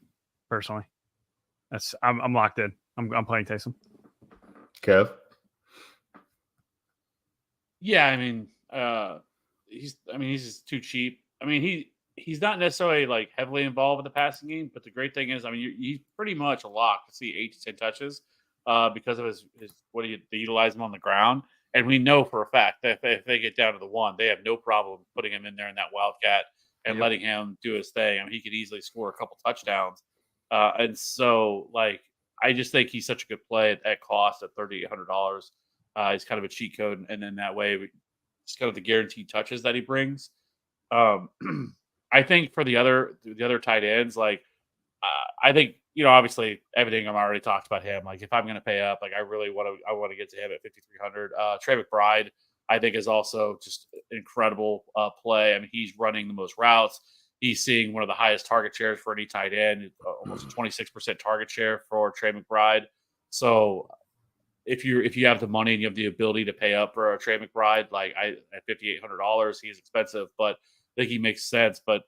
personally. I'm locked in. I'm playing Taysom. Kev? Yeah, I mean, he's just too cheap. I mean, he's not necessarily like heavily involved with the passing game, but the great thing is, I mean, he's pretty much a lock to see 8 to 10 touches because of his they utilize him on the ground, and we know for a fact that if they get down to the 1, they have no problem putting him in there in that wildcat and letting him do his thing. I mean, he could easily score a couple touchdowns, and so like. I just think he's such a good play at cost at $3,800. He's kind of a cheat code, and then that way, it's kind of the guaranteed touches that he brings. I think for the other tight ends, like I think obviously Evan Ingram, I already talked about him. Like if I'm going to pay up, like I want to get to him at 5,300. Trey McBride, I think is also just incredible play. I mean, he's running the most routes. He's seeing one of the highest target shares for any tight end, almost a 26% target share for Trey McBride. So if you have the money and you have the ability to pay up for a Trey McBride, like at $5,800, he's expensive, but I think he makes sense. But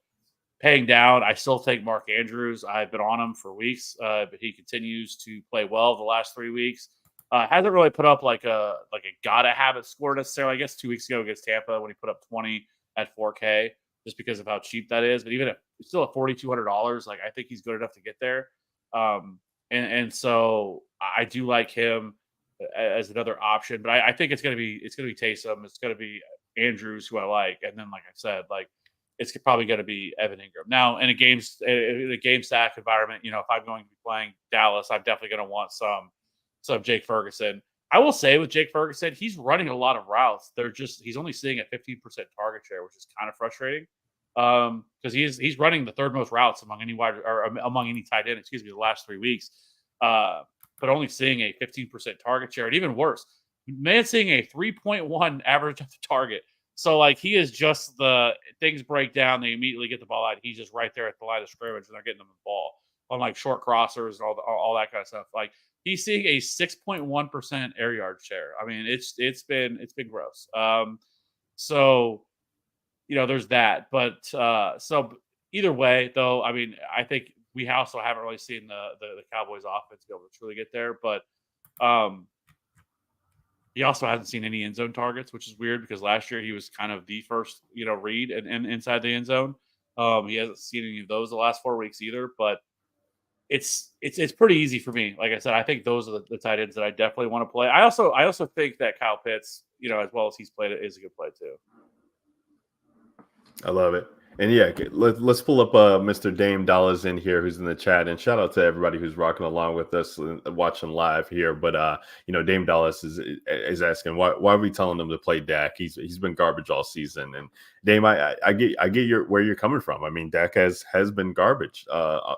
paying down, I still think Mark Andrews. I've been on him for weeks, but he continues to play well the last 3 weeks. Hasn't really put up like a gotta have it score necessarily. I guess 2 weeks ago against Tampa when he put up 20 at 4K. Just because of how cheap that is, but even at still at $4,200, like I think he's good enough to get there. And so I do like him as another option, but I think it's gonna be Taysom, it's gonna be Andrews, who I like, and then like I said, like it's probably gonna be Evan Ingram. Now in a game stack environment, if I'm going to be playing Dallas, I'm definitely gonna want some Jake Ferguson. I will say with Jake Ferguson, he's running a lot of routes. He's only sitting at 15% target share, which is kind of frustrating. Because he's running the third most routes among any tight end, the last 3 weeks. But only seeing a 15% target share, and even worse, man seeing a 3.1 average of the target. So like he is just things break down, they immediately get the ball out. He's just right there at the line of scrimmage and they're getting them the ball on like short crossers and all that kind of stuff. Like he's seeing a 6.1% air yard share. I mean, it's been gross. So there's that. But so either way, though, I mean, I think we also haven't really seen the Cowboys offense be able to truly get there, but he also hasn't seen any end zone targets, which is weird because last year he was kind of the first, read and inside the end zone. He hasn't seen any of those the last 4 weeks either, but it's pretty easy for me. Like I said, I think those are the tight ends that I definitely want to play. I also think that Kyle Pitts, as well as he's played it, is a good play too. I love it. And yeah, let's pull up Mr. Dame Dollars in here, who's in the chat, and shout out to everybody who's rocking along with us watching live here. But Dame Dollars is asking why are we telling him to play Dak? He's been garbage all season. And Dame, I get where you're coming from. I mean, Dak has been garbage,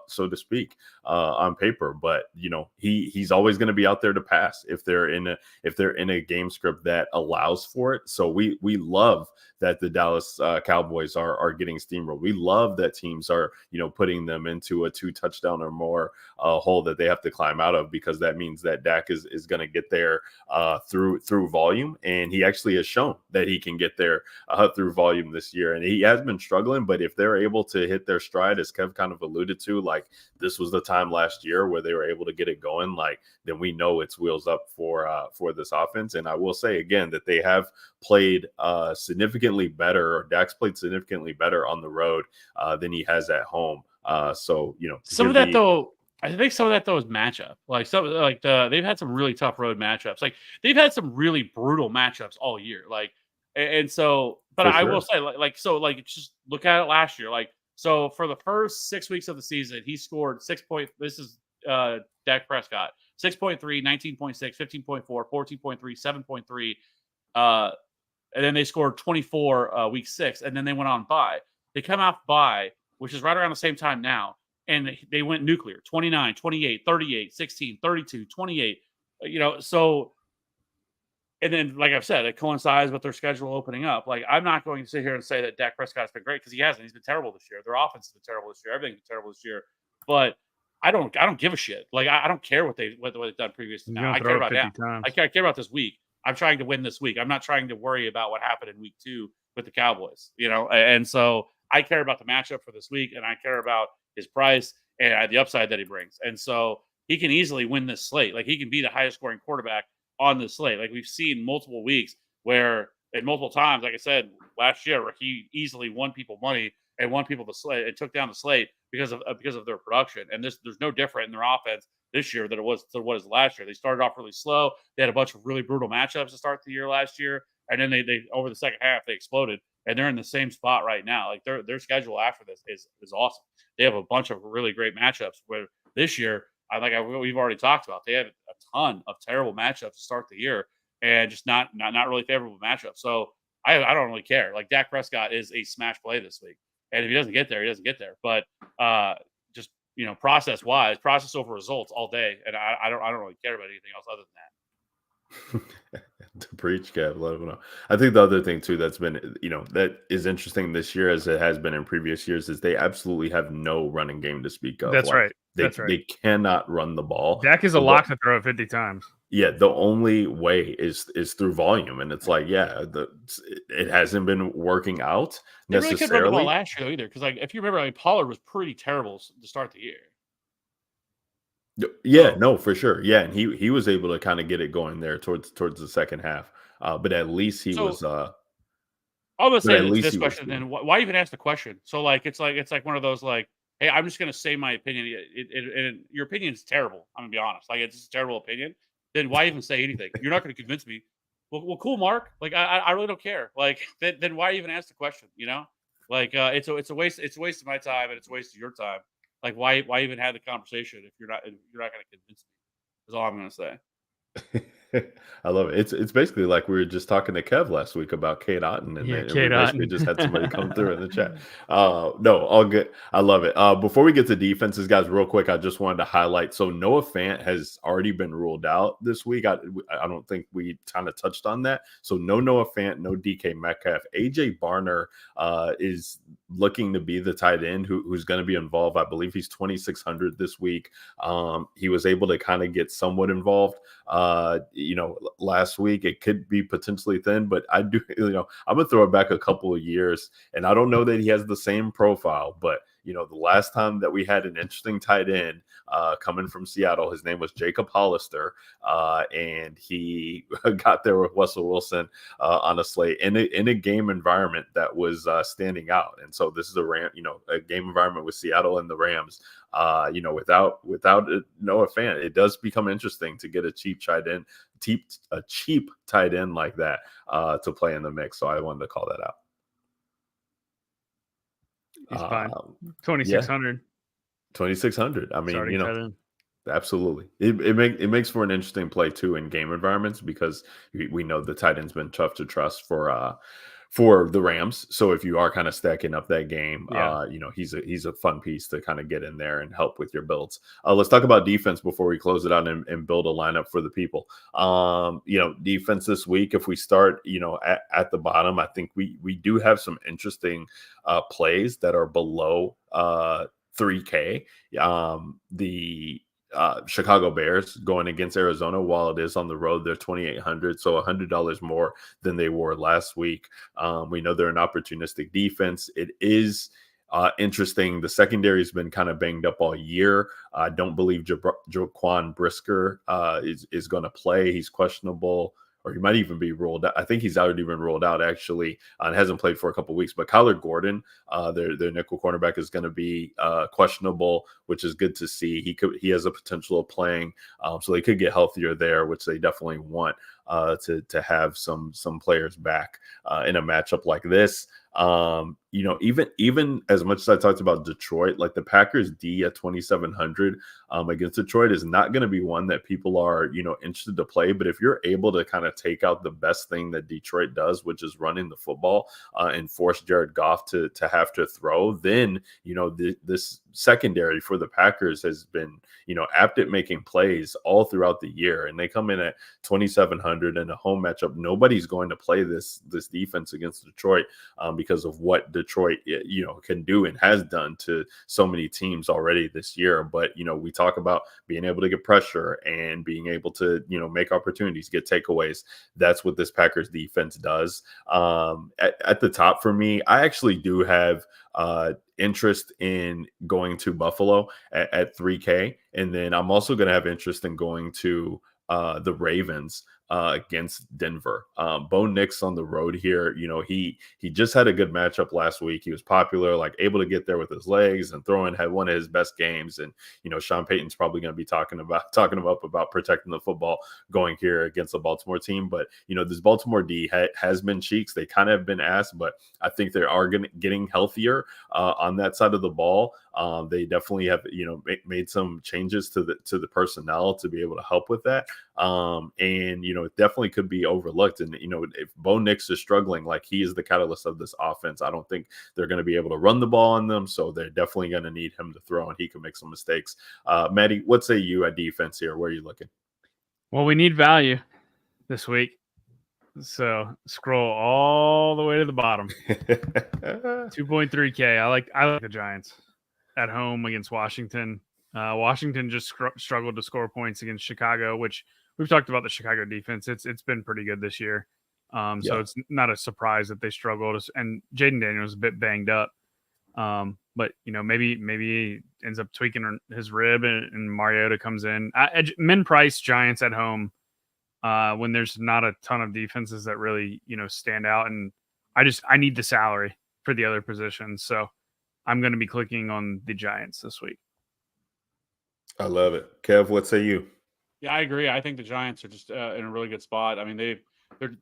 so to speak, on paper. But he's always going to be out there to pass if they're in a game script that allows for it. So we love that the Dallas Cowboys are getting steamrolled. We love that teams are, putting them into a 2 touchdown or more hole that they have to climb out of, because that means that Dak is going to get there through volume. And he actually has shown that he can get there through volume this year. And he has been struggling, but if they're able to hit their stride, as Kev kind of alluded to, like this was the time last year where they were able to get it going, like then we know it's wheels up for this offense. And I will say again that they have played significantly better, or Dak's played significantly better on the road than he has at home. So some of that though, I think some of that though is matchup. They've had some really tough road matchups. Like they've had some really brutal matchups all year. Like and so, but I will say just look at it last year. Like so for the first 6 weeks of the season, he scored 6 point. This is Dak Prescott 6.3, 19.6, 15.4, 14.3, 7.3. And then they scored 24 week 6, and then they went on bye. They come off bye, which is right around the same time now, and they went nuclear 29, 28, 38, 16, 32, 28. So, and then, like I've said, it coincides with their schedule opening up. Like, I'm not going to sit here and say that Dak Prescott's been great because he hasn't. He's been terrible this year. Their offense has been terrible this year. Everything's been terrible this year. But I don't give a shit. Like, I don't care what they've done previously. Now. I care about now. I care about this week. I'm trying to win this week. I'm not trying to worry about what happened in week 2 with the Cowboys, and so I care about the matchup for this week, and I care about his price and the upside that he brings. And so he can easily win this slate. Like he can be the highest scoring quarterback on this slate. Like we've seen multiple weeks where, and multiple times, like I said, last year, where he easily won people money and won people the slate and took down the slate because of their production. And there's no different in their offense this year than it was to what is last year. They started off really slow. They had a bunch of really brutal matchups to start the year last year, and then they over the second half they exploded, and they're in the same spot right now. Like their schedule after this is awesome. They have a bunch of really great matchups. Where this year, we've already talked about, they have a ton of terrible matchups to start the year, and just not really favorable matchups. So I don't really care. Like Dak Prescott is a smash play this week, and if he doesn't get there, he doesn't get there. But process over results all day, and I don't really care about anything else other than that. To preach, Kev, let him know. I think the other thing too that's been that is interesting this year, as it has been in previous years, is they absolutely have no running game to speak of. That's right. They cannot run the ball. Dak is a lock to throw it 50 times. Yeah, the only way is through volume, and it's like, it hasn't been working out necessarily. They really couldn't run the ball last year either, because if you remember, Pollard was pretty terrible to start the year. Yeah, no, for sure. Yeah, and he was able to kind of get it going there towards the second half. But at least he was. I'm gonna say this question. Then why even ask the question? So it's like one of those like, hey, I'm just gonna say my opinion. And your opinion is terrible. I'm gonna be honest. Like it's a terrible opinion. Then why even say anything? You're not going to convince me. Well, cool, Mark. Like I really don't care. Like then why even ask the question? Like it's a waste. It's a waste of my time and it's a waste of your time. Like why even have the conversation if you're not going to convince me? Is all I'm going to say. I love it. It's basically like we were just talking to Kev last week about Kate Otten, and we just had somebody come through in the chat. No, all good. I love it. Before we get to defenses, guys, real quick, I just wanted to highlight. So Noah Fant has already been ruled out this week. I don't think we kind of touched on that. So no Noah Fant, no DK Metcalf. AJ Barner is looking to be the tight end who's going to be involved. I believe he's 2,600 this week. He was able to kind of get somewhat involved. Last week it could be potentially thin, but I do, I'm gonna throw it back a couple of years, and I don't know that he has the same profile, but the last time that we had an interesting tight end coming from Seattle, his name was Jacob Hollister, and he got there with Russell Wilson on a slate in a game environment that was standing out. And so this is a game environment with Seattle and the Rams. Without Noah Fant, it does become interesting to get a cheap tight end like that to play in the mix. So I wanted to call that out. He's fine. 2,600. Yeah. 2,600. I mean, absolutely. It makes for an interesting play too in game environments, because we know the tight end's been tough to trust for the Rams. So if you are kind of stacking up that game, he's a fun piece to kind of get in there and help with your builds. Let's talk about defense before we close it out and build a lineup for the people. Defense this week, if we start, at the bottom, I think we do have some interesting plays that are below 3K. The Chicago Bears going against Arizona, while it is on the road, they're 2,800, so $100 more than they were last week. We know they're an opportunistic defense. It is interesting. The secondary has been kind of banged up all year. I don't believe Jaquan Brisker is going to play. He's questionable, or he might even be ruled out. I think he's already been ruled out, actually, and hasn't played for a couple of weeks. But Kyler Gordon, their nickel cornerback, is going to be questionable, which is good to see. He has a potential of playing, so they could get healthier there, which they definitely want to have some players back in a matchup like this. Even as much as I talked about Detroit, like the Packers D at 2,700 against Detroit is not going to be one that people are, interested to play. But if you're able to kind of take out the best thing that Detroit does, which is running the football and force Jared Goff to have to throw, then, this secondary for the Packers has been, apt at making plays all throughout the year. And they come in at 2,700 in a home matchup. Nobody's going to play this defense against Detroit because of what Detroit, can do and has done to so many teams already this year. But, we talk about being able to get pressure and being able to, make opportunities, get takeaways. That's what this Packers defense does. At the top for me, I actually do have interest in going to Buffalo at 3K. And then I'm also going to have interest in going to the Ravens against Denver. Bo Nix on the road here. He just had a good matchup last week. He was popular, like able to get there with his legs and throwing, had one of his best games. And, Sean Payton's probably going to be talking him up about protecting the football going here against the Baltimore team. But, this Baltimore D has been cheeks. They kind of have been asked, but I think they are getting healthier on that side of the ball. They definitely have, made some changes to the personnel to be able to help with that. And, it definitely could be overlooked. And, if Bo Nix is struggling, like he is the catalyst of this offense, I don't think they're going to be able to run the ball on them. So they're definitely going to need him to throw, and he can make some mistakes. Maddie, what say you at defense here? Where are you looking? Well, we need value this week. So scroll all the way to the bottom. 2.3K. I like the Giants at home against Washington. Washington just struggled to score points against Chicago, which we've talked about the Chicago defense. It's been pretty good this year. So it's not a surprise that they struggled. And Jaden Daniels is a bit banged up. But maybe he ends up tweaking his rib and Mariota comes in. Min price Giants at home when there's not a ton of defenses that really, stand out. And I need the salary for the other positions. So I'm going to be clicking on the Giants this week. I love it. Kev, what say you? Yeah, I agree. I think the Giants are just in a really good spot. I mean, they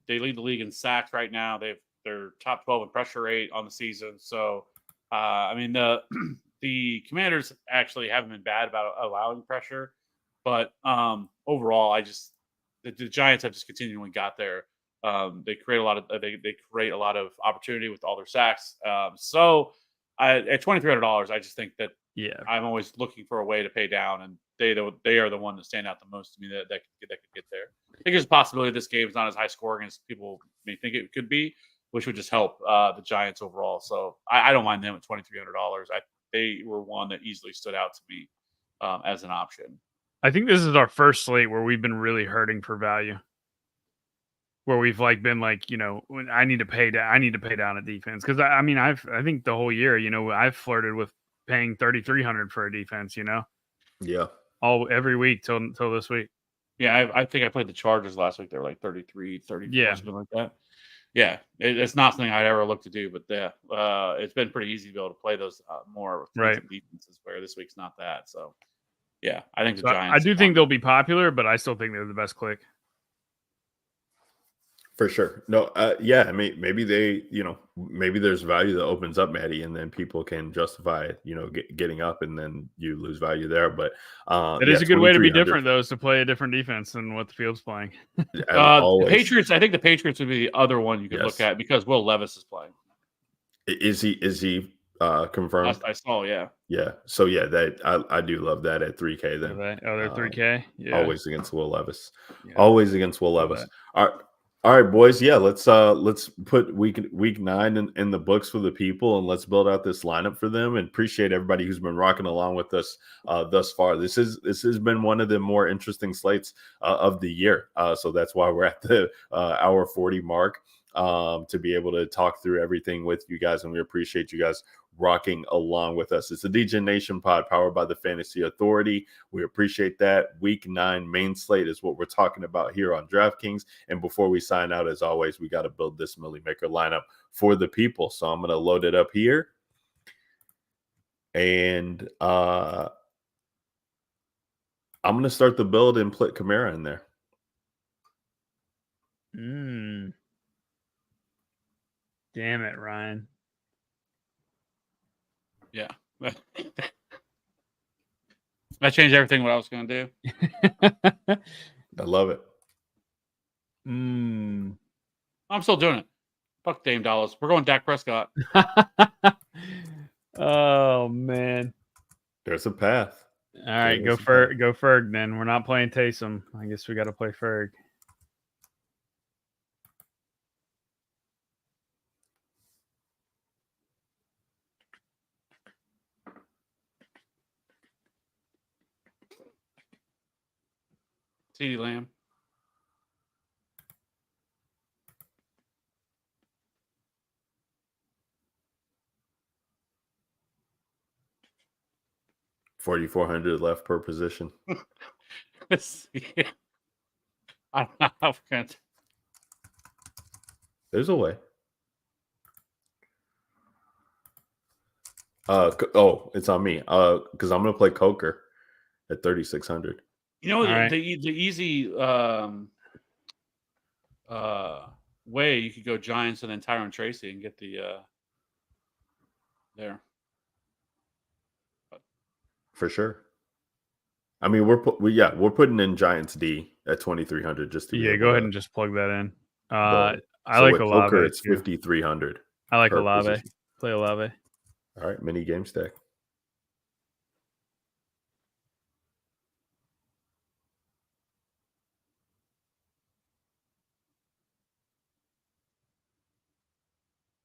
lead the league in sacks right now. They're top 12 in pressure rate on the season. So, the Commanders actually haven't been bad about allowing pressure, but overall, the Giants have just continually got there. They create a lot of opportunity with all their sacks. So at $2,300, I just think that I'm always looking for a way to pay down, and they are the one that stand out the most to me that could get there. I think there's a possibility this game is not as high scoring as people may think it could be, which would just help the Giants overall. So I don't mind them at $2,300. They were one that easily stood out to me as an option. I think this is our first slate where we've been really hurting for value. Where we've been I need to pay down at defense, because I think the whole year, I've flirted with paying 3,300 for a defense. Yeah. Every week till this week. Yeah, I think I played the Chargers last week. They were like 33, 34, something like that. Yeah, it's not something I'd ever look to do, but it's been pretty easy to be able to play those more defenses where this week's not that. So, yeah, I think the Giants. I do think they'll be popular, but I still think they're the best click. For sure. No, yeah, I mean, maybe maybe there's value that opens up, Maddie, and then people can justify, getting up, and then you lose value there. But it is a good way to be different, though, is to play a different defense than what the field's playing. The Patriots, I think the Patriots would be the other one you could look at because Will Levis is playing. Is he confirmed? I saw, yeah. Yeah. So yeah, that I do love that at 3K. Then they're 3K. Yeah. Always against Will Levis. Yeah. Always against Will Levis. All right, boys. Yeah, let's put week 9 in the books for the people, and let's build out this lineup for them. And appreciate everybody who's been rocking along with us thus far. This has been one of the more interesting slates of the year. So that's why we're at the hour 40 mark to be able to talk through everything with you guys, and we appreciate you guys rocking along with us. It's a DJ Nation pod powered by the Fantasy Authority. We appreciate that. Week 9 main slate is what we're talking about here on DraftKings. And before we sign out, as always, we got to build this Millie Maker lineup for the people. So I'm going to load it up here. And I'm going to start the build and put Kamara in there. Damn it, Ryan. Yeah. That changed everything what I was going to do. I love it. I'm still doing it. Fuck Dame Dollars. We're going Dak Prescott. Oh, man. There's a path. All right, go Ferg then. We're not playing Taysom. I guess we got to play Ferg. CeeDee Lamb. $4,400 left per position. I don't know how There's a way. It's on me. Because I'm gonna play Coker at 3,600. You know, the easy way you could go Giants and then Tyrone Tracy and get the there. For sure. I mean, we're putting in Giants D at 2,300 just to go ahead and just plug that in. I like Olave. Poker, it's 5,300. I like Olave. Position. Play Olave. All right, mini game stack.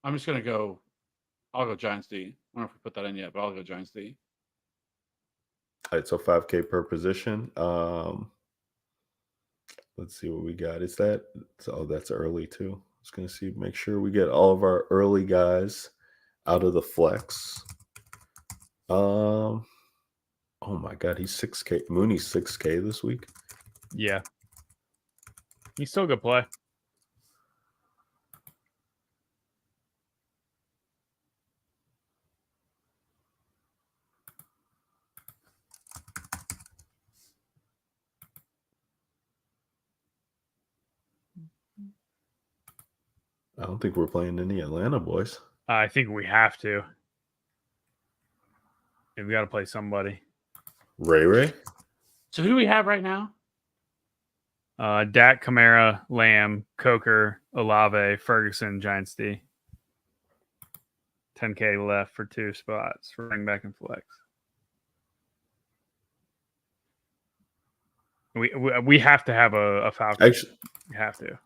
I'm just gonna go. I'll go Giants D. I don't know if we put that in yet, but I'll go Giants D. All right, so 5K per position. Let's see what we got. That's early too. Just gonna make sure we get all of our early guys out of the flex. Oh my God, he's 6K. Mooney's 6K this week. Yeah, he's still a good play. I don't think we're playing any Atlanta boys. I think we have to. We got to play somebody. Ray. So who do we have right now? Dak, Kamara, Lamb, Coker, Olave, Ferguson, Giants D. 10K left for 2 spots for running back and flex. We have to have a Falcon. Actually, we have to.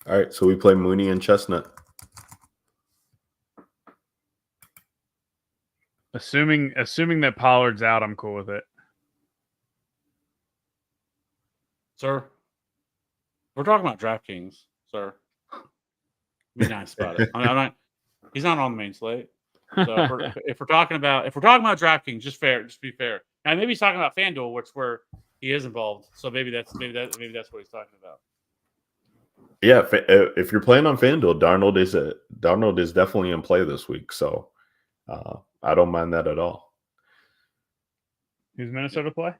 All right, so we play Mooney and Chestnut. Assuming that Pollard's out, I'm cool with it. Sir, we're talking about DraftKings, sir. Be nice about it. I'm not. He's not on the main slate. So if we're talking about DraftKings, just be fair. Now maybe he's talking about FanDuel, which where he is involved. So maybe that's what he's talking about. Yeah, if you're playing on FanDuel, Darnold is definitely in play this week. So I don't mind that at all. Who's Minnesota play?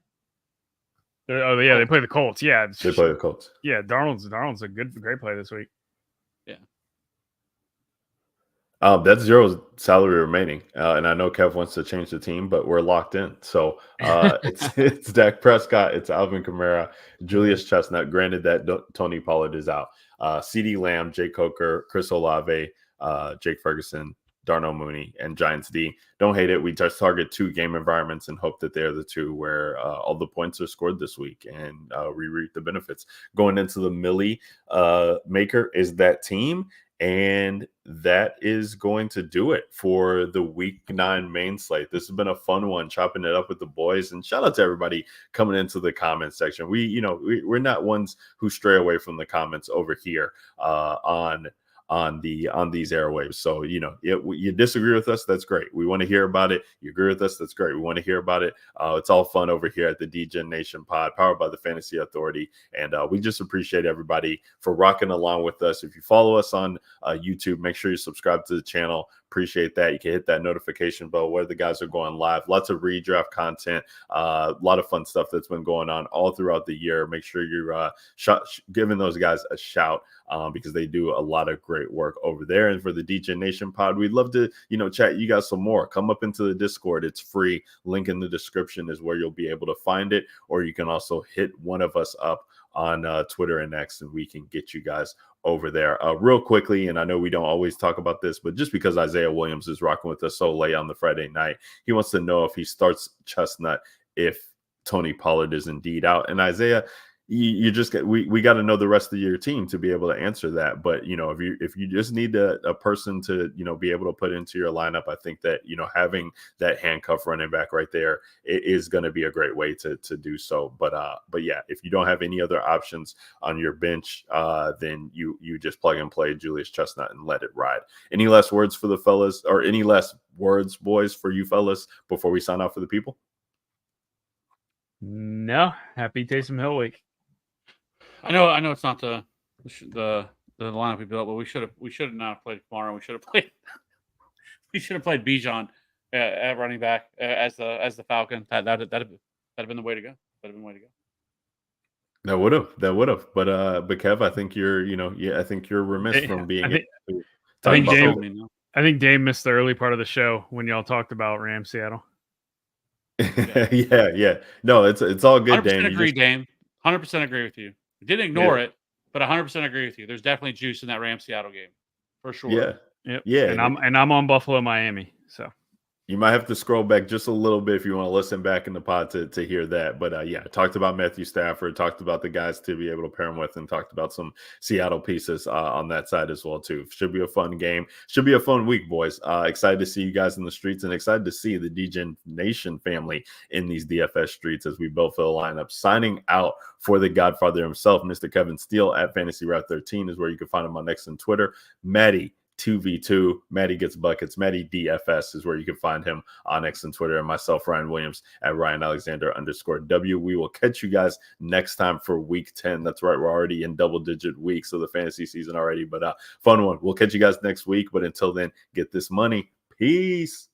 They play the Colts. Yeah, they play the Colts. Yeah, Darnold's a great play this week. Yeah. That's Zero's salary remaining, and I know Kev wants to change the team, but we're locked in. So it's Dak Prescott, it's Alvin Kamara, Julius Chestnut. Granted that Tony Pollard is out. CeeDee Lamb, Jake Coker, Chris Olave, Jake Ferguson, Darnell Mooney, and Giants D. Don't hate it. We just target 2 game environments and hope that they're the 2 where all the points are scored this week, and we reap the benefits. Going into the Millie Maker is that team. And that is going to do it for the week 9 main slate. This has been a fun one, chopping it up with the boys. And shout out to everybody coming into the comments section. We're not ones who stray away from the comments over here on these airwaves. So, you disagree with us, that's great. We want to hear about it. You agree with us, that's great. We want to hear about it. It's all fun over here at the DGen Nation Pod, powered by the Fantasy Authority. And we just appreciate everybody for rocking along with us. If you follow us on YouTube, make sure you subscribe to the channel. Appreciate that. You can hit that notification bell where the guys are going live. Lots of redraft content, a lot of fun stuff that's been going on all throughout the year. Make sure you're giving those guys a shout because they do a lot of great work over there. And for the DGen Nation Pod, we'd love to, chat you guys some more. Come up into the Discord. It's free. Link in the description is where you'll be able to find it. Or you can also hit one of us up on Twitter and X, and we can get you guys over there real quickly. And I know we don't always talk about this, but just because Isaiah Williams is rocking with us so late on the Friday night, he wants to know if he starts Chestnut if Tony Pollard is indeed out. And Isaiah, we got to know the rest of your team to be able to answer that. But if you just need a person to be able to put into your lineup, I think that having that handcuff running back right there is going to be a great way to do so. But yeah, if you don't have any other options on your bench, then you just plug and play Julius Chestnut and let it ride. Any last words for the fellas, or any last words, boys, for you fellas before we sign off for the people? No, happy Taysom Hill week. I know it's not the lineup we built, but we should have not played Kamara. We should have played Bijan at running back as the Falcon. That'd have been the way to go. That would have. But Kev, I think you're remiss from being. I think Dame missed the early part of the show when y'all talked about Rams Seattle. Yeah. No, it's all good. 100% Dame. Agree, Dame. 100% agree with you. Didn't ignore it, but 100% agree with you. There's definitely juice in that Rams Seattle game, for sure. Yeah, yep. Yeah. And I'm on Buffalo, Miami. So you might have to scroll back just a little bit if you want to listen back in the pod to hear that. But yeah, talked about Matthew Stafford, talked about the guys to be able to pair him with, and talked about some Seattle pieces on that side as well too. Should be a fun game. Should be a fun week, boys. Excited to see you guys in the streets, and excited to see the DGen Nation family in these DFS streets as we build for the lineup. Signing out for the Godfather himself, Mr. Kevin Steele at Fantasy Route 13 is where you can find him on X and Twitter. Maddie 2v2, Maddie Gets Buckets, Maddie DFS is where you can find him on X and Twitter, and myself, Ryan Williams, at Ryan Alexander _W. We will catch you guys next time for week 10. That's right, we're already in double-digit weeks of the fantasy season already, but fun one. We'll catch you guys next week, but until then, get this money. Peace.